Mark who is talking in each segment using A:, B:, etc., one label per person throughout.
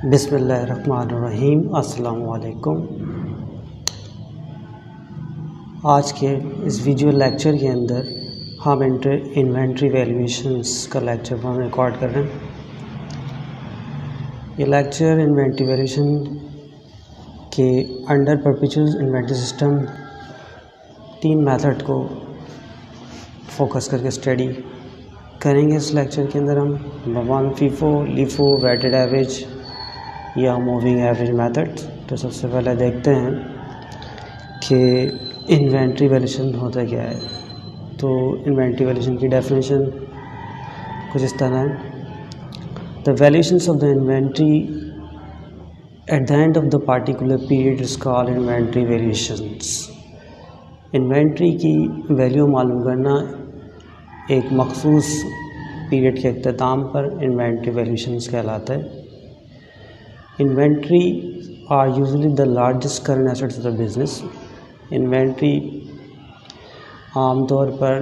A: बिस्मिल्लाहिर्रहमानिर्रहीम। अस्सलाम वालेकुम। आज के इस वीडियो लेक्चर के अंदर हम इन्वेंट्री वैल्यूएशंस का लेक्चर हम रिकॉर्ड कर रहे हैं। ये लेक्चर इन्वेंट्री वैल्यूएशन के under perpetual inventory system 3 method को फोकस करके स्टडी करेंगे। इस लेक्चर के अंदर हम number 1 FIFO, LIFO, weighted average या मूविंग एवरेज मेथड। तो सबसे पहले देखते हैं कि इन्वेंट्री वैल्यूएशन होता क्या है। तो इन्वेंट्री वैल्यूएशन की डेफिनेशन कुछ इस तरह है। The valuations of the inventory at the end of the particular period is called inventory valuations. Inventory की वैल्यू मालूम करना एक मखसूस पीरियड के अख्ताम पर इन्वेंट्री वैल्यूएशंस कहलाता है। Inventory are usually the largest current assets of the business. Inventory आमतौर पर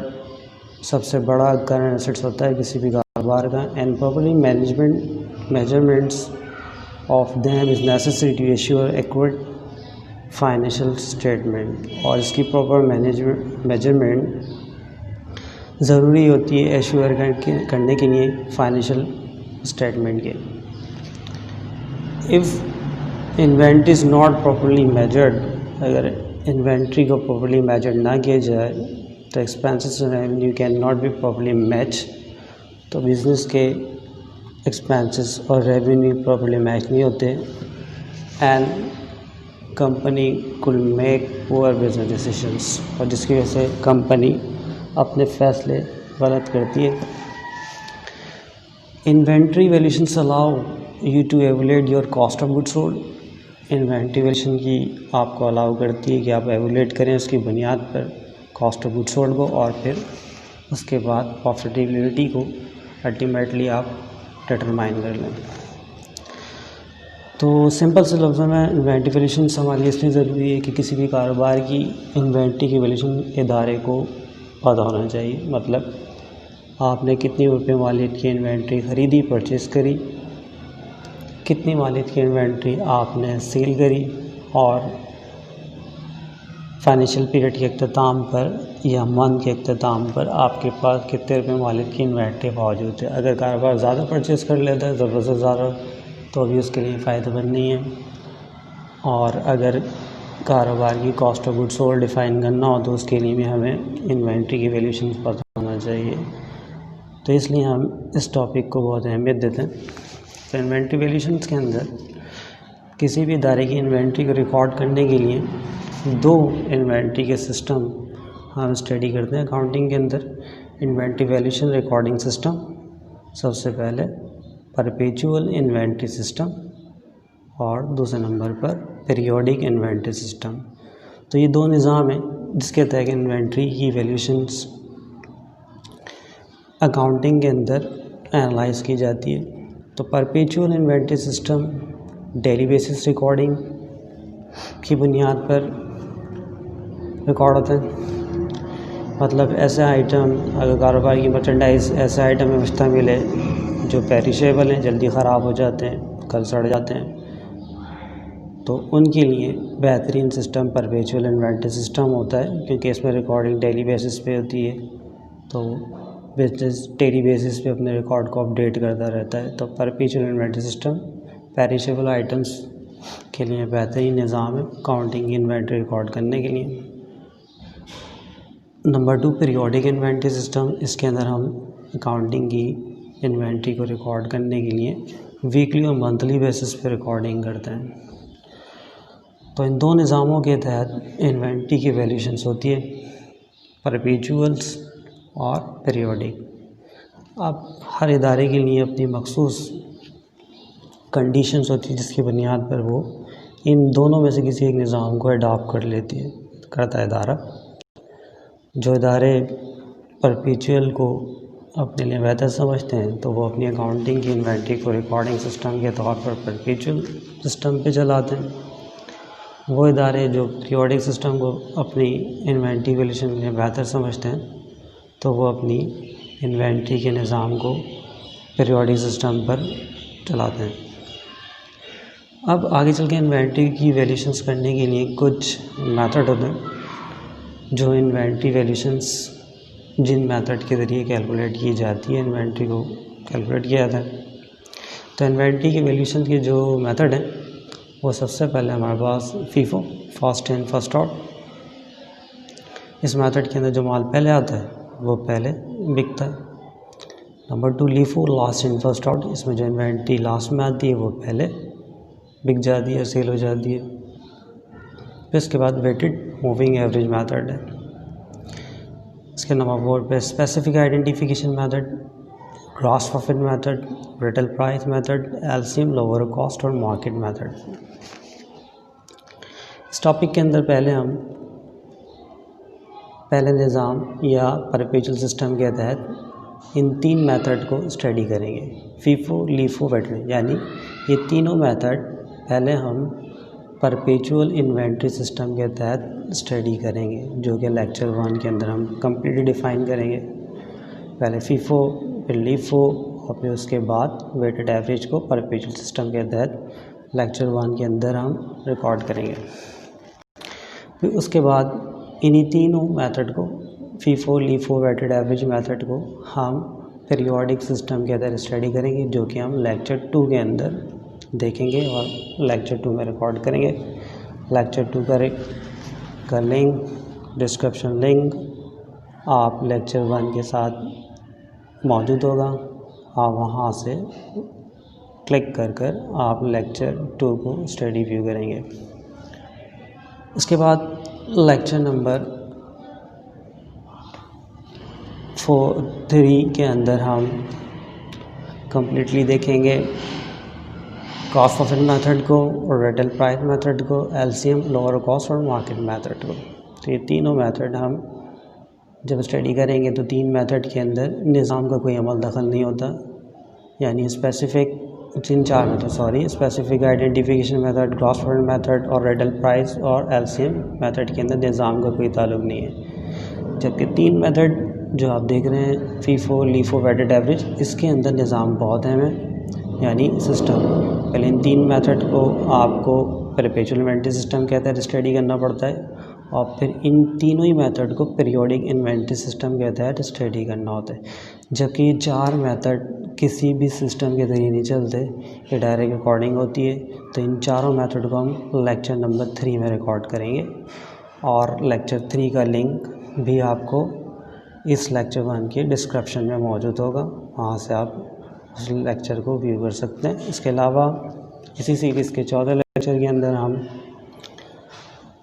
A: सबसे बड़ा करंट एसेट्स होता है किसी भी कारोबार का। And properly measurements of them is necessary to assure accurate financial statement. और इसकी प्रॉपर मेजरमेंट ज़रूरी होती है एश्योर करने के लिए फाइनेंशियल स्टेटमेंट के। If inventory is not properly measured, अगर इन्वेंट्री को प्रॉपर्ली मेजर ना किया जाए तो expenses and revenue can not be properly match. तो बिज़नेस के एक्सपेंसेस और रेवेन्यू प्रॉपर्ली मैच नहीं होते एंड कंपनी कुल मेक पुअर बिजनेस डिसीजंस, और जिसकी वजह से कंपनी अपने फैसले गलत करती है। Inventory valuations allow you to evaluate your cost of goods sold. Inventory valuation की आपको अलाउ करती है कि आप एवुलेट करें उसकी बुनियाद पर कॉस्ट ऑफ गुड्स सोल्ड को, और फिर उसके बाद प्रॉफिटेबिलिटी को अल्टीमेटली आप डिटरमाइन कर लें। तो सिंपल से लफ्ज़ों में इन्वेंट्री वैल्यूएशंस हमारे लिए इसलिए ज़रूरी है कि किसी भी कारोबार की इन्वेंट्री की वैल्यूएशन इदारे को पता होना चाहिए। मतलब आपने कितनी रुपये मालियत की इन्वेंट्री ख़रीदी, परचेज़ करी, कितनी मालियत की इन्वेंट्री आपने सेल करी, और फाइनेंशियल पीरियड के अख्ताम पर या मंथ के अख्ताम पर आपके पास कितने रुपये मालियत की इन्वेंट्री मौजूद है। अगर कारोबार ज़्यादा परचेज़ कर लेता है, ज़रूरत से ज़्यादा, तो अभी उसके लिए फ़ायदेमंद नहीं है। और अगर कारोबार की cost of goods sold define करना हो तो उसके लिए भी हमें इन्वेंट्री की वैल्यूएशन पता होना चाहिए। तो इसलिए हम इस टॉपिक को बहुत अहमियत देते हैं। तो इन्वेंट्री वैल्यूएशंस के अंदर किसी भी इदारे की इन्वेंट्री को रिकॉर्ड करने के लिए 2 इन्वेंट्री के सिस्टम हम स्टडी करते हैं अकाउंटिंग के अंदर। इन्वेंट्री वैल्यूएशन रिकॉर्डिंग सिस्टम सबसे पहले, परपेचुअल इन्वेंट्री सिस्टम, और दूसरे नंबर पर पीरियोडिक इन्वेंट्री सिस्टम। तो ये 2 निज़ाम हैं जिसके तहत इन्वेंट्री की वैल्यूएशंस अकाउंटिंग के अंदर एनालाइज की जाती है। तो perpetual inventory system daily basis recording की बुनियाद पर रिकॉर्ड होता है। मतलब ऐसे आइटम, अगर कारोबार की मर्चेंडाइज ऐसे आइटम में बचता मिले जो पेरिशेबल हैं, जल्दी ख़राब हो जाते हैं, कल सड़ जाते हैं, तो उनके लिए बेहतरीन सिस्टम परपेचुअल इन्वेंट्री सिस्टम होता है, क्योंकि इसमें रिकॉर्डिंग डेली बेसिस पे होती है। तो बिजनेस डेली बेसिस पे अपने रिकॉर्ड को अपडेट करता रहता है। तो perpetual inventory system perishable items के लिए बेहतरीन निज़ाम है अकाउंटिंग इन्वेंट्री रिकॉर्ड करने के लिए। Number 2 periodic inventory system. इसके अंदर हम अकाउंटिंग की इन्वेंट्री को रिकॉर्ड करने के लिए वीकली और मंथली बेसिस पे रिकॉर्डिंग करते हैं। तो इन 2 निज़ामों के तहत इन्वेंट्री की वैल्यूएशंस होती है, परपेचुअल्स और पीरियोडिक। अब हर इदारे के लिए अपनी मखसूस कंडीशंस होती है जिसकी बुनियाद पर वो इन दोनों में से किसी एक निज़ाम को अडॉप्ट करता है इदारा। जो इदारे परपेचुअल को अपने लिए बेहतर समझते हैं तो वो अपनी अकाउंटिंग की इन्वेंट्री को रिकॉर्डिंग सिस्टम के तौर पर परपेचुअल सिस्टम पे चलाते हैं। वो इदारे जो पीरियोडिक सिस्टम को अपनी इन्वेंट्री वैल्यूएशन में बेहतर समझते हैं तो वो अपनी इन्वेंट्री के निज़ाम को पीरियोडिक सिस्टम पर चलाते हैं। अब आगे चल के इन्वेंट्री की वैल्यूशंस करने के लिए कुछ मेथड होते हैं जो इन्वेंट्री वैल्यूशंस जिन मेथड के ज़रिए कैलकुलेट की जाती है इन्वेंट्री को कैलकुलेट किया जाता है। तो इन्वेंट्री के वैल्यूशन के जो मेथड हैं वो सबसे पहले हमारे पास FIFO first in first out. इस मेथड के अंदर जो माल पहले आता है वो पहले बिकता है। Number 2 LIFO last in first out. इसमें जो इन्वेंट्री लास्ट में आती है वो पहले बिक जाती है, सेल हो जाती है। फिर इसके बाद वेटेड मूविंग एवरेज मेथड है। इसके नंबर 4 पे specific identification method, gross profit method, retail price method, LCM, lower cost और मार्केट मेथड। इस टॉपिक के अंदर पहले निज़ाम या परपेचुअल सिस्टम के तहत इन 3 मेथड को स्टडी करेंगे, फीफो, लीफो, वेटेड। यानी ये तीनों मेथड पहले हम परपेचुअल इन्वेंट्री सिस्टम के तहत स्टडी करेंगे, जो कि लेक्चर 1 के अंदर हम कम्प्लीटली डिफ़ाइन करेंगे। पहले फीफो, फिर लीफो और फिर उसके बाद वेटेड एवरेज को परपेचुअल सिस्टम के तहत लेक्चर 1 के अंदर हम रिकॉर्ड करेंगे। फिर उसके बाद इन्हीं तीनों मेथड को, FIFO, LIFO, weighted average method को हम पीरियोडिक सिस्टम के अंदर स्टडी करेंगे, जो कि हम लेक्चर 2 के अंदर देखेंगे और लेक्चर 2 में रिकॉर्ड करेंगे। लेक्चर 2 का लिंक, डिस्क्रिप्शन लिंक आप लेक्चर 1 के साथ मौजूद होगा। आप वहाँ से क्लिक कर आप लेक्चर 2 को स्टडी व्यू करेंगे। इसके बाद लेक्चर नंबर 3 के अंदर हम कम्प्लीटली देखेंगे कॉस्ट प्रॉफिट मेथड को और रिटेल प्राइस मेथड को, एलसीएम, लोअर कॉस्ट और मार्केट मेथड को। तो ये तीनों मेथड हम जब स्टडी करेंगे तो 3 मेथड के अंदर निज़ाम का कोई अमल दखल नहीं होता। यानी specific identification method, gross profit method और रिटेल प्राइस और एलसीएम मेथड के अंदर निज़ाम का कोई ताल्लुक नहीं है। जबकि 3 मेथड जो आप देख रहे हैं, फीफो, लीफो, वेटेड एवरेज, इसके अंदर निज़ाम बहुत अहम है। यानी सिस्टम, पहले इन 3 मेथड को आपको परपेचुअल इन्वेंट्री सिस्टम के तहत स्टडी करना पड़ता है और फिर इन तीनों ही मेथड को पीरियोडिक इन्वेंट्री सिस्टम के तहत स्टडी करना होता है। जबकि ये 4 मेथड किसी भी सिस्टम के ज़रिए नहीं चलते, ये डायरेक्ट रिकॉर्डिंग होती है। तो इन चारों मेथड को हम लेक्चर नंबर 3 में रिकॉर्ड करेंगे और लेक्चर 3 का लिंक भी आपको इस लेक्चर 1 के डिस्क्रिप्शन में मौजूद होगा, वहाँ से आप उस लेक्चर को व्यू कर सकते हैं। इसके अलावा इसी सीरीज़ के 14 लेक्चर के अंदर हम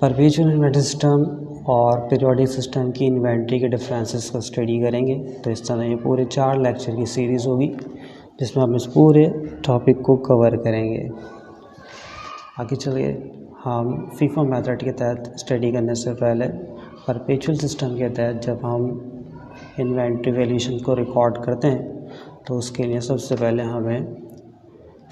A: परपेचुअल इन्वेंट्री सिस्टम और पीरियोडिक सिस्टम की इन्वेंट्री के डिफरेंसेस को स्टडी करेंगे। तो इस तरह ये पूरे 4 लेक्चर की सीरीज़ होगी जिसमें हम इस पूरे टॉपिक को कवर करेंगे। आगे चलिए हम फीफो मेथड के तहत स्टडी करने से पहले परपेचुअल सिस्टम के तहत जब हम इन्वेंट्री वैल्यूशन को रिकॉर्ड करते हैं तो उसके लिए सबसे पहले हमें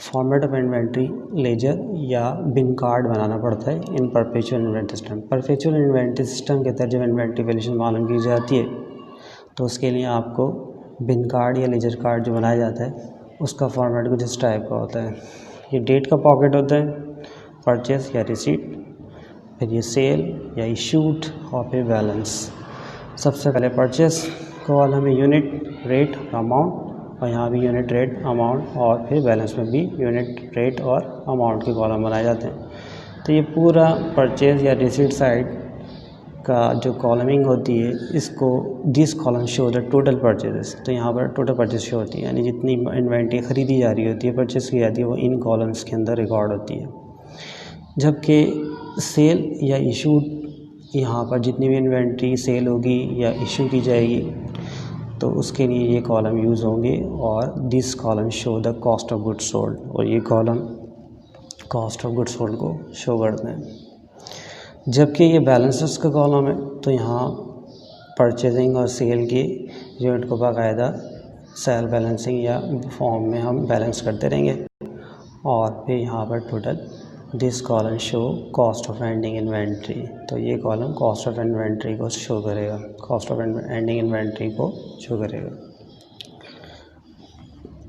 A: फॉर्मेट ऑफ इन्वेंट्री लेजर या बिन कार्ड बनाना पड़ता है in perpetual inventory system. Perpetual inventory system के तहत जब इन्वेंट्री वैल्यूशन मालूम की जाती है तो उसके लिए आपको बिन कार्ड या लेजर कार्ड जो बनाया जाता है उसका फॉर्मेट कुछ इस टाइप का होता है। ये डेट का पॉकेट होता है, परचेस या रिसीट, फिर ये सेल या इशूड और फिर बैलेंस। सबसे पहले परचेस कॉलम में यूनिट, रेट, अमाउंट, और यहाँ भी यूनिट, रेट, अमाउंट, और फिर बैलेंस में भी यूनिट, रेट और अमाउंट के कॉलम बनाए जाते हैं। तो ये पूरा परचेज या रिसीट साइड का जो कॉलमिंग होती है इसको this column show the total purchases. तो यहाँ पर टोटल परचेज शो होती है, यानी जितनी इन्वेंट्री ख़रीदी जा रही होती है, परचेज की जाती है, वो इन कॉलम्स के अंदर रिकॉर्ड होती है। जबकि सेल या इशूड, यहाँ पर जितनी भी इन्वेंट्री सेल होगी या इशू की जाएगी तो उसके लिए ये कॉलम यूज़ होंगे और this column show the cost of goods sold, और ये column cost of goods sold को शो करते हैं। जबकि ये बैलेंसेस का कॉलम है तो यहाँ परचेजिंग और सेल की यूनिट को बाकायदा सेल बैलेंसिंग या फॉर्म में हम बैलेंस करते रहेंगे। और फिर यहाँ पर total this column show cost of ending inventory, तो ये कॉलम कॉस्ट ऑफ इन्वेंट्री को शो करेगा, कॉस्ट ऑफ एंडिंग इन्वेंट्री को शो करेगा।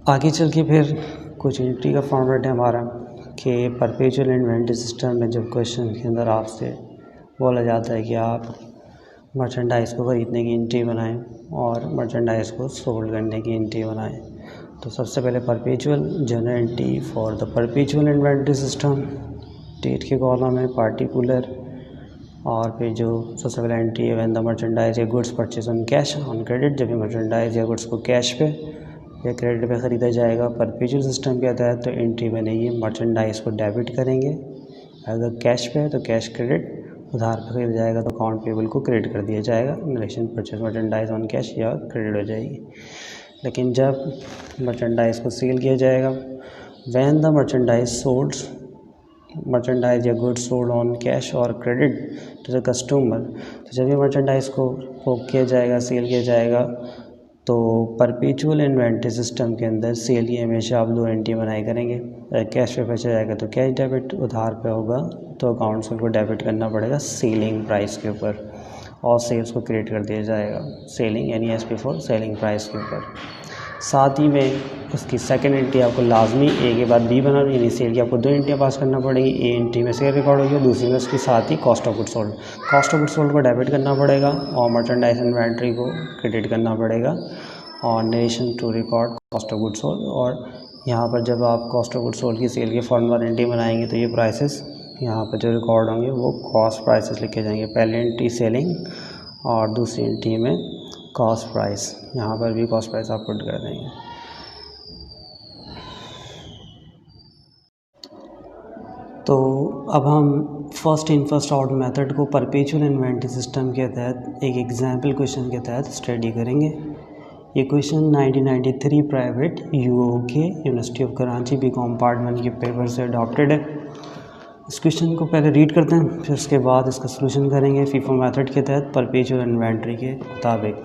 A: आगे चल के फिर कुछ एंट्री का फॉर्मेट है हमारा कि परपेचुअल इन्वेंटरी सिस्टम में जब क्वेश्चन के अंदर आपसे बोला जाता है कि आप मर्चेंडाइज़ को ख़रीदने की एंट्री बनाएं और मर्चेंडाइज़ को सोल्ड करने की एंट्री बनाएं, तो सबसे पहले perpetual journal entry for the perpetual inventory system, date के कॉलम है पार्टिकुलर, और फिर जो सबसे पहले एंट्री है व्हेन द मर्चेंडाइज या goods purchase on cash on credit, जब भी मर्चेंडाइज या गुड्स को कैश पे या क्रेडिट पे ख़रीदा जाएगा परपेचुअल सिस्टम के तहत, तो एंट्री बनेगी मर्चेंडाइज को डेबिट करेंगे, अगर कैश पे है तो कैश क्रेडिट, उधार पे ख़रीदा जाएगा तो अकाउंट पेबल को क्रेडिट कर दिया जाएगा, in relation purchase merchandise on cash या क्रेडिट हो जाएगी। लेकिन जब मर्चेंडाइज को सेल किया जाएगा when the merchandise sold merchandise या गुड्स सोल्ड ऑन कैश और क्रेडिट टू द कस्टमर, तो जब ये मर्चेंडाइज को किया जाएगा, सेल किया जाएगा, तो परपेचुअल इन्वेंटरी सिस्टम के अंदर सेल की हमेशा आप 2 एंट्री बनाए करेंगे, कैश पे बेचा जाएगा तो कैश डेबिट, उधार पे होगा तो अकाउंट से उनको डेबिट करना पड़ेगा सेलिंग प्राइस के ऊपर और सेल्स को क्रिएट कर दिया जाएगा, सेलिंग यानी S P for selling price के ऊपर। साथ ही में उसकी सेकंड एंट्री आपको लाजमी ए के बाद बी बनानी, यानी सेल की आपको 2 एंट्रियाँ पास करना पड़ेगी, ए एंट्री में सेल रिकॉर्ड होगी और दूसरी में उसके साथ ही cost of good sold, cost of good sold को डेबिट करना पड़ेगा और मर्चेंडाइज इन्वेंट्री को क्रेडिट करना पड़ेगा और narration to record cost of good sold. और यहाँ पर जब आप कॉस्ट ऑफ गुड सोल्ड की सेल के फॉर्मूला एंट्री बनाएंगे तो ये प्राइसेस यहाँ पर जो रिकॉर्ड होंगे वो कॉस्ट प्राइसेस लिखे जाएंगे, पहले एंट्री सेलिंग और दूसरी एंट्री में कॉस्ट प्राइस, यहाँ पर भी कॉस्ट प्राइस आप पुट कर देंगे। तो अब हम first in first out method को परपेचुअल इन्वेंटरी सिस्टम के तहत एक एग्जाम्पल क्वेश्चन के तहत स्टडी करेंगे। ये question 1993 private UOK university of Karachi BCom part 1 के पेपर से अडॉप्टेड है। इस क्वेश्चन को पहले रीड करते हैं, फिर उसके बाद इसका सलूशन करेंगे फीफो मेथड के तहत परपेचुअल इन्वेंटरी के मुताबिक।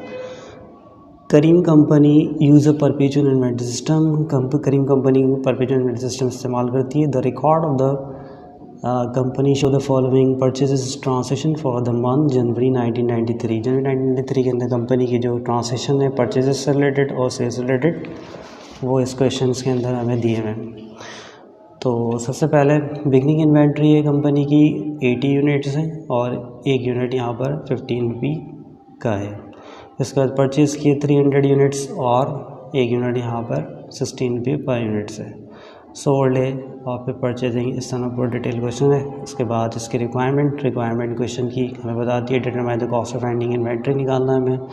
A: Karim company use a perpetual inventory system, Karim company perpetual inventory system इस्तेमाल करती है। The record of the company show the following purchases transaction for the month January 1993। जनवरी 1993 के अंदर कंपनी की जो ट्रांसैक्शन है परचेजेस से रिलेटेड और सेल्स रिलेटेड, वो इस क्वेश्चन के अंदर हमें दिए हैं। तो सबसे पहले बिगनिंग इन्वेंट्री है कंपनी की 80 यूनिट्स हैं और 1 यूनिट यहाँ पर 15 रुपये का है। इसके बाद परचेज़ किए 300 यूनिट्स और 1 यूनिट यहाँ पर 16 रुपये पर यूनिट से सोल्ड है और फिर परचेजिंग इस तरह पर डिटेल क्वेश्चन है। उसके बाद इसकी रिक्वायरमेंट क्वेश्चन की हमें बताती है determine the cost of ending inventory निकालना है हमें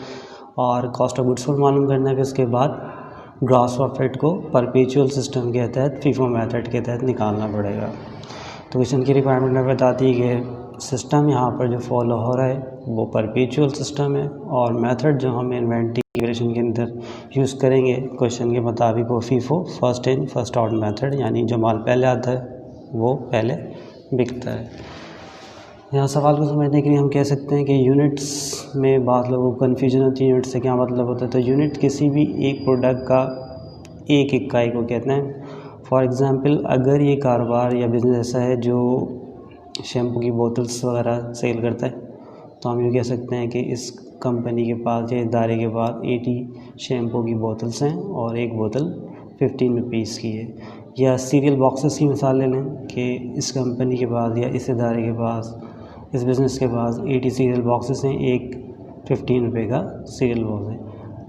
A: और कॉस्ट ऑफ गुड्स सोल्ड मालूम करना है। फिर उसके बाद ग्रॉस प्रॉफिट को परपेचुअल सिस्टम के तहत फीफो मेथड के तहत निकालना पड़ेगा। तो क्वेश्चन की रिक्वायरमेंट में बताती है कि सिस्टम यहाँ पर जो फॉलो हो रहा है वो परपेचुअल सिस्टम है और मेथड जो हम इन्वेंट्री कैलकुलेशन के अंदर यूज़ करेंगे क्वेश्चन के मुताबिक वो FIFO first in first out method, यानी जो माल पहले आता है वो पहले बिकता है। यहाँ सवाल को समझने के लिए हम कह सकते हैं कि यूनिट्स में बहुत लोगों को कन्फ्यूजन होती है, यूनिट से क्या मतलब होता है। तो यूनिट किसी भी एक प्रोडक्ट का एक इकाई को कहते हैं। फॉर एग्ज़ाम्पल अगर ये कारोबार या बिज़नेस ऐसा है जो शैम्पू की बोतल्स वगैरह सेल करता है तो हम ये कह सकते हैं कि इस कंपनी के पास या इदारे के पास 80 शैम्पू की बोतल्स हैं और एक बोतल 15 रुपीज़ की है। या सीरियल बॉक्सेस की मिसाल ले लें कि इस कंपनी के पास या इस इदारे के पास इस बिज़नेस के पास 80 सीरियल बॉक्सेस हैं, एक 15 रुपये का सीरियल बॉक्स है।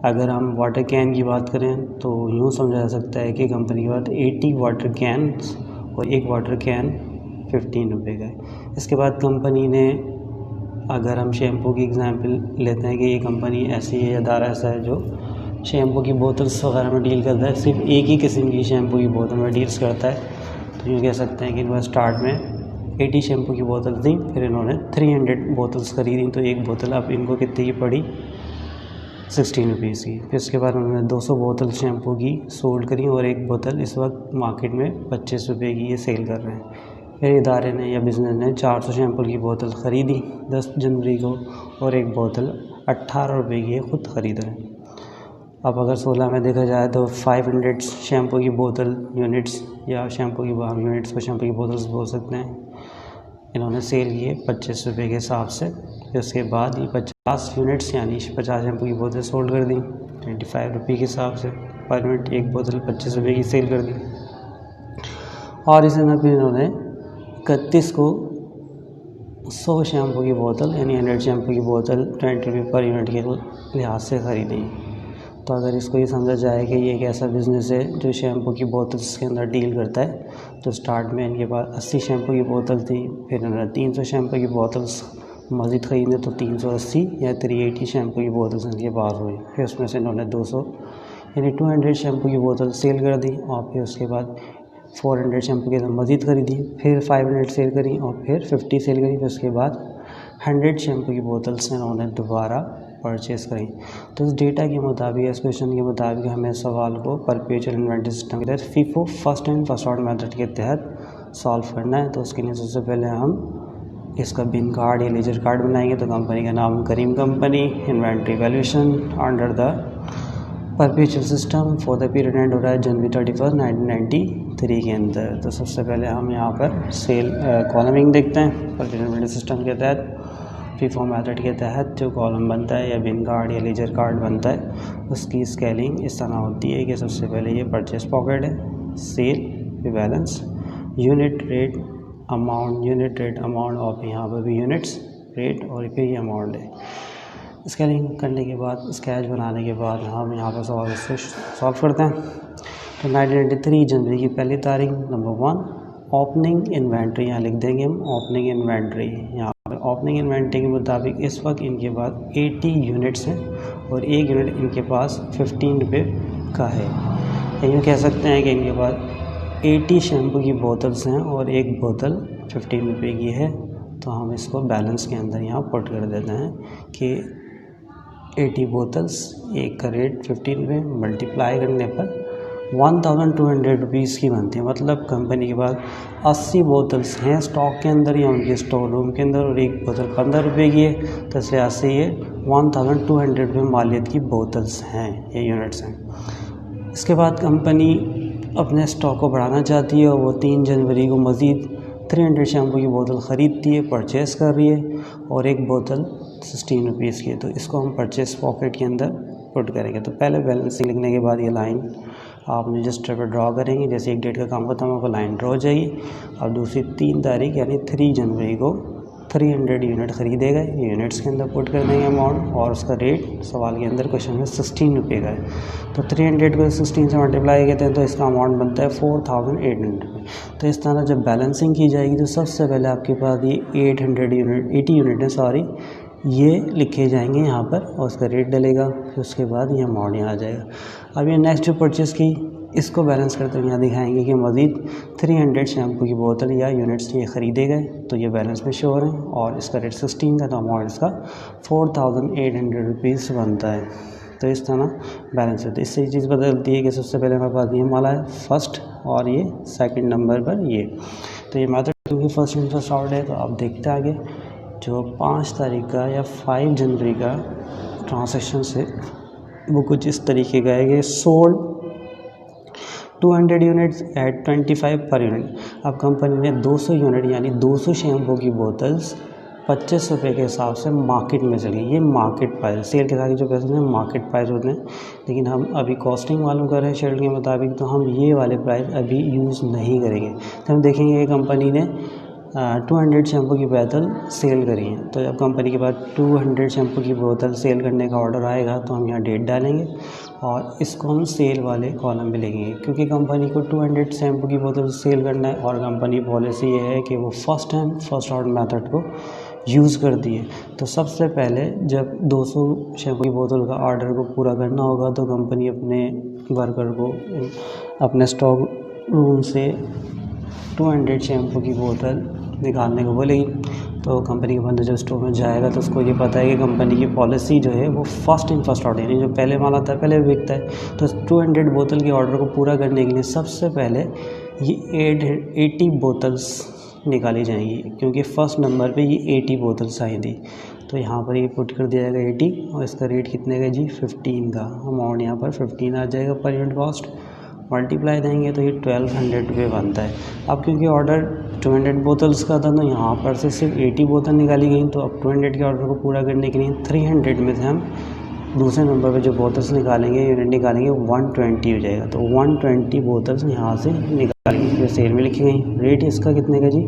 A: अगर हम वाटर कैन की बात करें तो यूँ समझा जा सकता है कि कंपनी के पास 80 वाटर कैन और एक वाटर कैन 15 रुपये का है। इसके बाद कंपनी ने, अगर हम शैम्पू की एग्जांपल लेते हैं कि ये कंपनी ऐसी है, अदारा ऐसा है जो शैम्पू की बोतल्स वगैरह में डील करता है, सिर्फ एक ही किस्म की शैम्पू की बोतल में डील्स करता है, तो यूँ कह सकते हैं कि इन्होंने स्टार्ट में 80 शैम्पू की बोतल थी, फिर इन्होंने 300 बोतल्स ख़रीदी, तो एक बोतल अब इनको कितने की पड़ी 16 रुपीज़ की। फिर उसके बाद उन्होंने 200 बोतल शैम्पू की सोल्ड करी और एक बोतल इस वक्त मार्केट में 25 रुपये की ये सेल कर रहे हैं। फिर इदारे ने या बिज़नेस ने 400 शैम्पू की बोतल ख़रीदी 10 जनवरी को और एक बोतल 18 रुपये की ख़ुद ख़रीद रहे हैं। अब अगर 16 में देखा जाए तो 500 शैम्पू की बोतल यूनिट्स या शैम्पू की यूनिट्स को शैम्पू की बोतल्स बोल सकते हैं, इन्होंने सेल किए 25 रुपये के हिसाब से। फिर उसके बाद ये 50 यूनिट्स यानी 50 शैम्पू की बोतल सोल्ड कर दी 25 रुपये के हिसाब से पर यूनिट, एक बोतल 25 रुपये की सेल कर दी।
B: और इसे ना फिर इन्होंने 31 को 100 शैम्पू की बोतल यानी 100 शैम्पू की बोतल 20 रुपये पर यूनिट के लिहाज से ख़रीदी। तो अगर इसको ये समझा जाए कि ये एक ऐसा बिज़नेस है जो शैम्पू की बोतल्स के अंदर डील करता है, तो स्टार्ट में इनके पास 80 शैम्पू की बोतल थी, फिर इन्होंने 300 शैम्पू की बोतल्स मज़ीद ख़रीदे तो 380 या 380 शैम्पू की बोतल्स इनके पास हुई। फिर उसमें से इन्होंने 200 यानी 200 शैम्पू की बोतल सेल कर दी और फिर उसके बाद 400 शैम्पू की मज़ीद ख़रीदी, फिर 500 सेल करी और फिर 50 सेल करी, फिर उसके बाद 100 शैम्पू की बोतल्स इन्होंने दोबारा परचेस करी। तो इस डेटा के मुताबिक, इस क्वेश्चन के मुताबिक हमें सवाल को परपेचुअल इन्वेंटरी सिस्टम के तहत FIFO first in first out method के तहत सॉल्व करना है। तो उसके लिए सबसे पहले हम इसका बिन कार्ड या लेजर कार्ड बनाएंगे। तो कंपनी का नाम Karim company, inventory valuation under the perpetual system for the period end हो रहा है जनवरी 31, 1993 के अंदर। तो सबसे पहले हम यहाँ पर सेल कॉलमिंग देखते हैं। परपेचुअल इन्वेंटरी सिस्टम के तहत फीफो मेथड के तहत जो कॉलम बनता है या बिन कार्ड या लेजर कार्ड बनता है, उसकी स्केलिंग इस तरह होती है कि सबसे पहले ये परचेस पॉकेट है, सेल फिर बैलेंस, यूनिट रेट अमाउंट और यहाँ पर भी यूनिट्स रेट और फिर ये अमाउंट है। स्केलिंग करने के बाद, स्केच बनाने के बाद हम यहाँ पर सवाल से सॉल्व करते हैं। तो 1993 जनवरी की पहली तारीख, नंबर 1 ओपनिंग इन्वेंट्री, यहाँ लिख देंगे हम ओपनिंग इन्वेंट्री। यहाँ पर ओपनिंग इन्वेंट्री के मुताबिक इस वक्त इनके पास 80 यूनिट्स हैं और एक यूनिट इनके पास 15 रुपये का है। यूँ कह सकते हैं कि इनके पास 80 शैम्पू की बोतल्स हैं और एक बोतल 15 रुपये की है। तो हम इसको बैलेंस के अंदर यहाँ पुट कर देते हैं कि 80 बोतल्स, एक का रेट 15 रुपये, मल्टीप्लाई करने पर 1200 रुपीज़ की बनती है। मतलब कंपनी के पास 80 बोतल्स हैं स्टॉक के अंदर या उनके स्टोर रूम के अंदर और एक बोतल 15 रुपये की है। तो इसलिए से ये 1200 रुपये मालियत की बोतल्स हैं, ये यूनिट्स हैं। इसके बाद कंपनी अपने स्टॉक को बढ़ाना चाहती है और वो 3 जनवरी को मज़ीद 300 शैम्पू की बोतल ख़रीदती है, परचेस कर रही है और एक बोतल 16 रुपीज़ की है। तो इसको हम परचेस पॉकेट के अंदर पुट करेंगे। तो पहले बैलेंसिंग लिखने के बाद ये लाइन आप रजिस्टर पर ड्रॉ करेंगे। जैसे एक डेट का काम खत्म होगा लाइन ड्रॉ हो जाएगी। और दूसरी 3 तारीख यानी 3 जनवरी को 300 यूनिट ख़रीदेगा, ये यूनिट्स के अंदर पुट कर देंगे अमाउंट और उसका रेट सवाल के अंदर क्वेश्चन में 16 रुपये का है। तो 300 को 16 से मल्टीप्लाई करते हैं तो इसका अमाउंट बनता है 4800 रुपये। तो इस तरह जब बैलेंसिंग की जाएगी तो सबसे पहले आपके पास ये 80 यूनिट है सॉरी, ये लिखे जाएंगे यहाँ पर और उसका रेट डलेगा। फिर उसके बाद ये अमाउंट यहाँ आ जाएगा। अब ये नेक्स्ट जो परचेज़ की इसको बैलेंस करते हुए यहाँ दिखाएंगे कि मज़ीद 300 शैम्पू की बोतल या यूनिट्स ये ख़रीदे गए, तो ये बैलेंस में शो हो रहे हैं और इसका रेट 16 का, तो अमाउंट इसका 4800 रुपीज़ बनता है। तो इस तरह बैलेंस होता है। इससे ये चीज़ बदलती है कि सबसे पहले हमारे पास ये माला है फर्स्ट और ये सेकंड नंबर पर ये। तो ये मेथड क्योंकि फर्स्ट इन फर्स्ट आउट है तो आप देखते आगे जो 5 तारीख का या 5 जनवरी का ट्रांसैक्शन से वो कुछ इस तरीके का है कि sold 200 units at 25 per unit. अब कंपनी ने 200 यूनिट यानी 200 शैम्पू की बोतल्स 25 रुपये के हिसाब से मार्केट में चली। ये मार्केट प्राइस, सेल के साथ जो पैसे हैं मार्केट प्राइस होते हैं, लेकिन हम अभी कॉस्टिंग मालूम कर रहे हैं शेड्यूल के मुताबिक, तो हम ये वाले प्राइस अभी यूज़ नहीं करेंगे। तो हम देखेंगे कि कंपनी ने 200 शैम्पू की बोतल सेल करी है। तो जब कंपनी के पास 200 शैम्पू की बोतल सेल करने का ऑर्डर आएगा तो हम यहाँ डेट डालेंगे और इसको हम सेल वाले कॉलम में लिखेंगे, क्योंकि कंपनी को 200 शैम्पू की बोतल सेल करना है और कंपनी पॉलिसी ये है कि वो first in first out method को यूज़ कर दिए। तो सबसे पहले जब 200 शैम्पू की बोतल का ऑर्डर को पूरा करना होगा तो कंपनी अपने वर्कर को अपने स्टॉक रूम से 200 शैम्पू की बोतल निकालने को बोलेगी। तो कंपनी के बंदा जब स्टोर में जाएगा तो उसको ये पता है कि कंपनी की पॉलिसी जो है वो फर्स्ट इन फर्स्ट आउट, यानी जो पहले माल आता है पहले बिकता है। तो 200 बोतल के ऑर्डर को पूरा करने के लिए सबसे पहले ये 80 बोतल्स निकाली जाएंगी, क्योंकि फर्स्ट नंबर पे ये 80 बोतल्स आई थी। तो यहाँ पर ये पुट कर दिया जाएगा 80 और इसका रेट कितने का जी 15 का। अमाउंट यहाँ पर 15 आ जाएगा पर यूनिट कॉस्ट। मल्टीप्लाई देंगे तो ये 1200 रुपये बनता है। अब क्योंकि ऑर्डर 200 बोतल्स का था तो यहाँ पर से सिर्फ 80 बोतल निकाली गई। तो अब 200 के ऑर्डर को पूरा करने के लिए 300 में से हम दूसरे नंबर पे जो बोतल्स निकालेंगे, यूनिट निकालेंगे, 120 हो जाएगा। तो 120 बोतल्स यहाँ से निकालेंगे, जो सेल में लिखी गई। रेट इसका कितने का जी?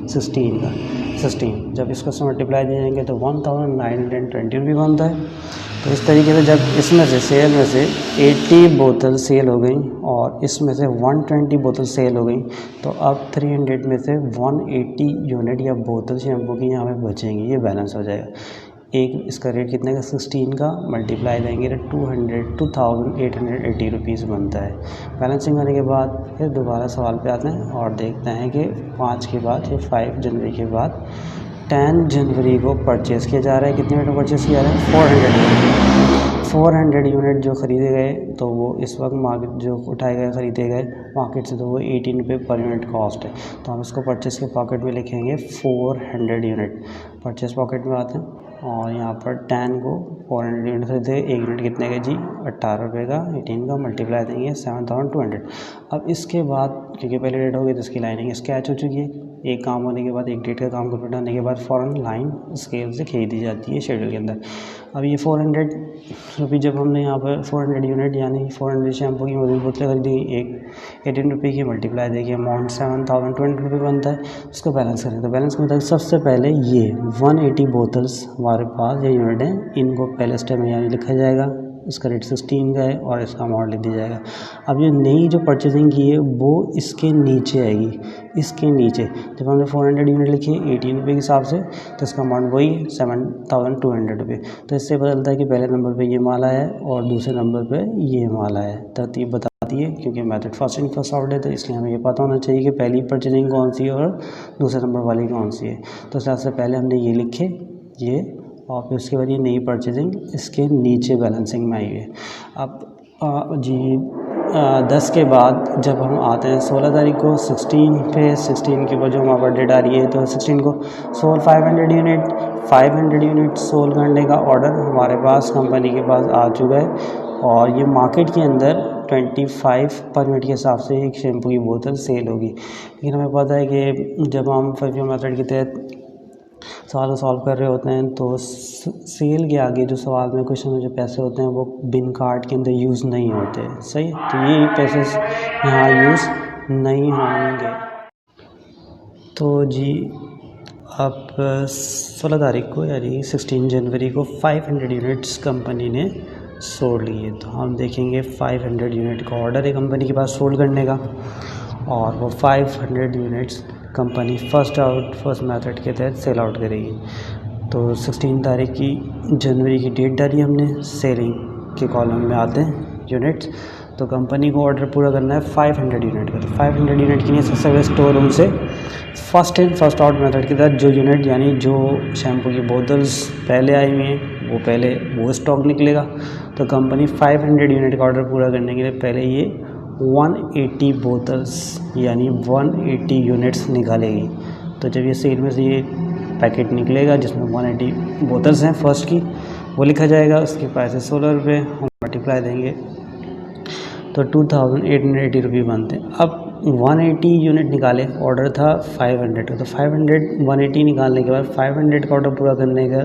B: 16 का। 16 जब इसको से मल्टीप्लाई दिए जाएंगे तो 1920 रुपये बनता है। तो इस तरीके से जब इसमें से सेल में से 80 बोतल सेल हो गई और इसमें से 120 बोतल सेल हो गई, तो अब 300 में से 180 यूनिट या बोतल शैम्पू की यहाँ पे बचेंगी, ये बैलेंस हो जाएगा। एक इसका रेट कितने का? 16 का, मल्टीप्लाई देंगे तो 2880 रुपीज़ बनता है। बैलेंसिंग करने के बाद फिर दोबारा सवाल पे आते हैं और देखते हैं कि 5 के बाद या 5 जनवरी के बाद 10 जनवरी को परचेज़ किया जा रहा है। कितने यूनिट में परचेज़ किया जा रहा है? 400 यूनिट जो ख़रीदे गए, तो वो इस वक्त मार्केट जो उठाए गए ख़रीदे गए मार्केट से, तो वो 18 रुपये पर यूनिट कॉस्ट है। तो हम इसको परचेज़ के पॉकेट में लिखेंगे 400 यूनिट। परचेज़ पॉकेट में आते हैं और यहाँ पर 10 को 400 यूनिट खरीदे, एक यूनिट कितने का जी? 18 रुपये का। 18 का मल्टीप्लाई देंगे 7200। अब इसके बाद क्योंकि पहले डेट होगी तो इसकी लाइनिंग स्केच हो चुकी है। एक काम होने के बाद, एक डेट का काम कंप्लीट होने के बाद फ़ौरन लाइन स्केल से खींच दी जाती है शेड्यूल के अंदर। अब ये 400 रुपये जब हमने यहाँ पर 400 यूनिट यानी 400 शैम्पू की मौजूद बोतलें खरीदी, एक 18 रुपये की मल्टीप्लाई देखिए अमाउंट 7220 रुपये बनता है। उसको बैलेंस करें तो बैलेंस में सबसे पहले ये 180 बोतल्स हमारे पास ये यूनिट हैं, इनको पहले स्टेप में यानी लिखा जाएगा। इसका रेट 16 का है और इसका अमाउंट लिख दिया जाएगा। अब ये नई जो परचेजिंग की है वो इसके नीचे आएगी, इसके नीचे जब हमने 400 यूनिट लिखी है 18 रुपये के हिसाब से, तो इसका अमाउंट वही 7200 रुपये। तो इससे पता चलता है कि पहले नंबर पे ये माल आया है और दूसरे नंबर पे ये माल आया है। तरतीब बताती है क्योंकि method first in first out है, तो इसलिए हमें ये पता होना चाहिए कि पहली परचेजिंग कौन सी है और दूसरे नंबर वाली कौन सी है। तो सबसे पहले हमने ये लिखे ये, और फिर उसके बाद ये नई परचेजिंग इसके नीचे बैलेंसिंग में आई है। अब जी 10 के बाद जब हम आते हैं 16 तारीख को 16 पे, 16 के ऊपर जो हमारे डेट आ रही है, तो 16 को सोल 500 यूनिट सोल करने का ऑर्डर हमारे पास कंपनी के पास आ चुका है और ये मार्केट के अंदर 25 पर यूनिट के हिसाब से एक शैम्पू की बोतल सेल होगी। लेकिन हमें पता है कि जब हम FIFO मेथड के तहत सवाल सॉल्व कर रहे होते हैं तो सेल के आगे जो सवाल में क्वेश्चन में जो पैसे होते हैं वो बिन कार्ड के अंदर यूज़ नहीं होते, सही। तो ये पैसे यहाँ यूज़ नहीं होंगे। तो जी अब 16 तारीख को यानी 16 जनवरी को 500 यूनिट्स कंपनी ने सोल्ड लिए। तो हम देखेंगे 500 यूनिट का ऑर्डर है कंपनी के पास सोल्ड करने का, और वो 500 यूनिट्स कंपनी फर्स्ट मेथड के तहत सेल आउट करेगी। तो 16 तारीख की जनवरी की डेट डाली हमने, सेलिंग के कॉलम में आते हैं यूनिट्स। तो कंपनी को ऑर्डर पूरा करना है 500 यूनिट का। तो 500 यूनिट के लिए सबसे पहले स्टोर रूम से first in first out method के तहत जो यूनिट यानी जो शैम्पू की बोतल्स पहले आई हुई हैं वो पहले वो स्टॉक निकलेगा। तो कंपनी 500 यूनिट का ऑर्डर पूरा करने के लिए पहले ये 180 बोतल्स यानी 180 यूनिट्स निकालेगी। तो जब ये सेल में से ये पैकेट निकलेगा जिसमें 180 बोतल्स हैं फर्स्ट की, वो लिखा जाएगा। उसके प्राइस है 16 रुपये, हम मल्टीप्लाई देंगे तो 2880 रुपये बनते हैं। अब 180 यूनिट निकाले, ऑर्डर था 500 का, तो 180 निकालने के बाद 500 का ऑर्डर पूरा करने का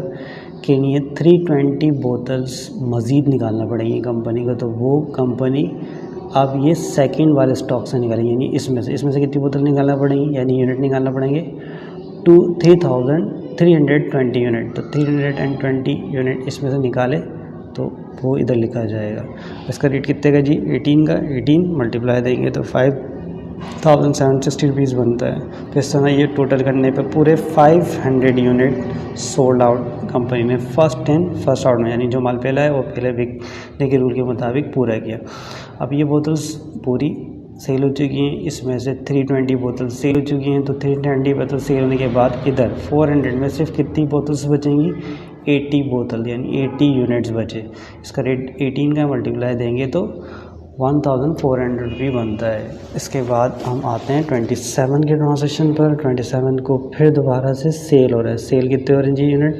B: के लिए 320 बोतल्स मज़ीद निकालना पड़ेगी कंपनी को। तो वो कंपनी अब ये सेकंड वाले स्टॉक से निकालेंगे, यानी इसमें से कितनी बोतल निकालना पड़ेंगी, यानी यूनिट निकालना पड़ेंगे 3320 यूनिट। तो 320 यूनिट इसमें से निकाले तो वो इधर लिखा जाएगा। इसका रेट कितने का जी? 18 का। 18 मल्टीप्लाई देंगे तो 5760 रुपीज़ बनता है। तो इस समय ये टोटल करने पे पूरे 500 यूनिट सोल्ड आउट कंपनी ने फर्स्ट इन फर्स्ट आउट में, यानी जो माल पहला है वो पहले बिकने के रूल के मुताबिक पूरा किया। अब ये बोतल्स पूरी सेल हो चुकी हैं, इसमें से 320 बोतल सेल हो चुकी हैं। तो 320 बोतल सेल होने के बाद इधर 400 में सिर्फ कितनी बोतल्स बचेंगी? 80 बोतल यानी 80 यूनिट्स बचे। इसका रेट 18 का मल्टीप्लाई देंगे तो 1400 रुपये बनता है। इसके बाद हम आते हैं 27 के ट्रांजेक्शन पर। 27 को फिर दोबारा से सेल हो रहा है। सेल कितने हो रहे हैं जी? यूनिट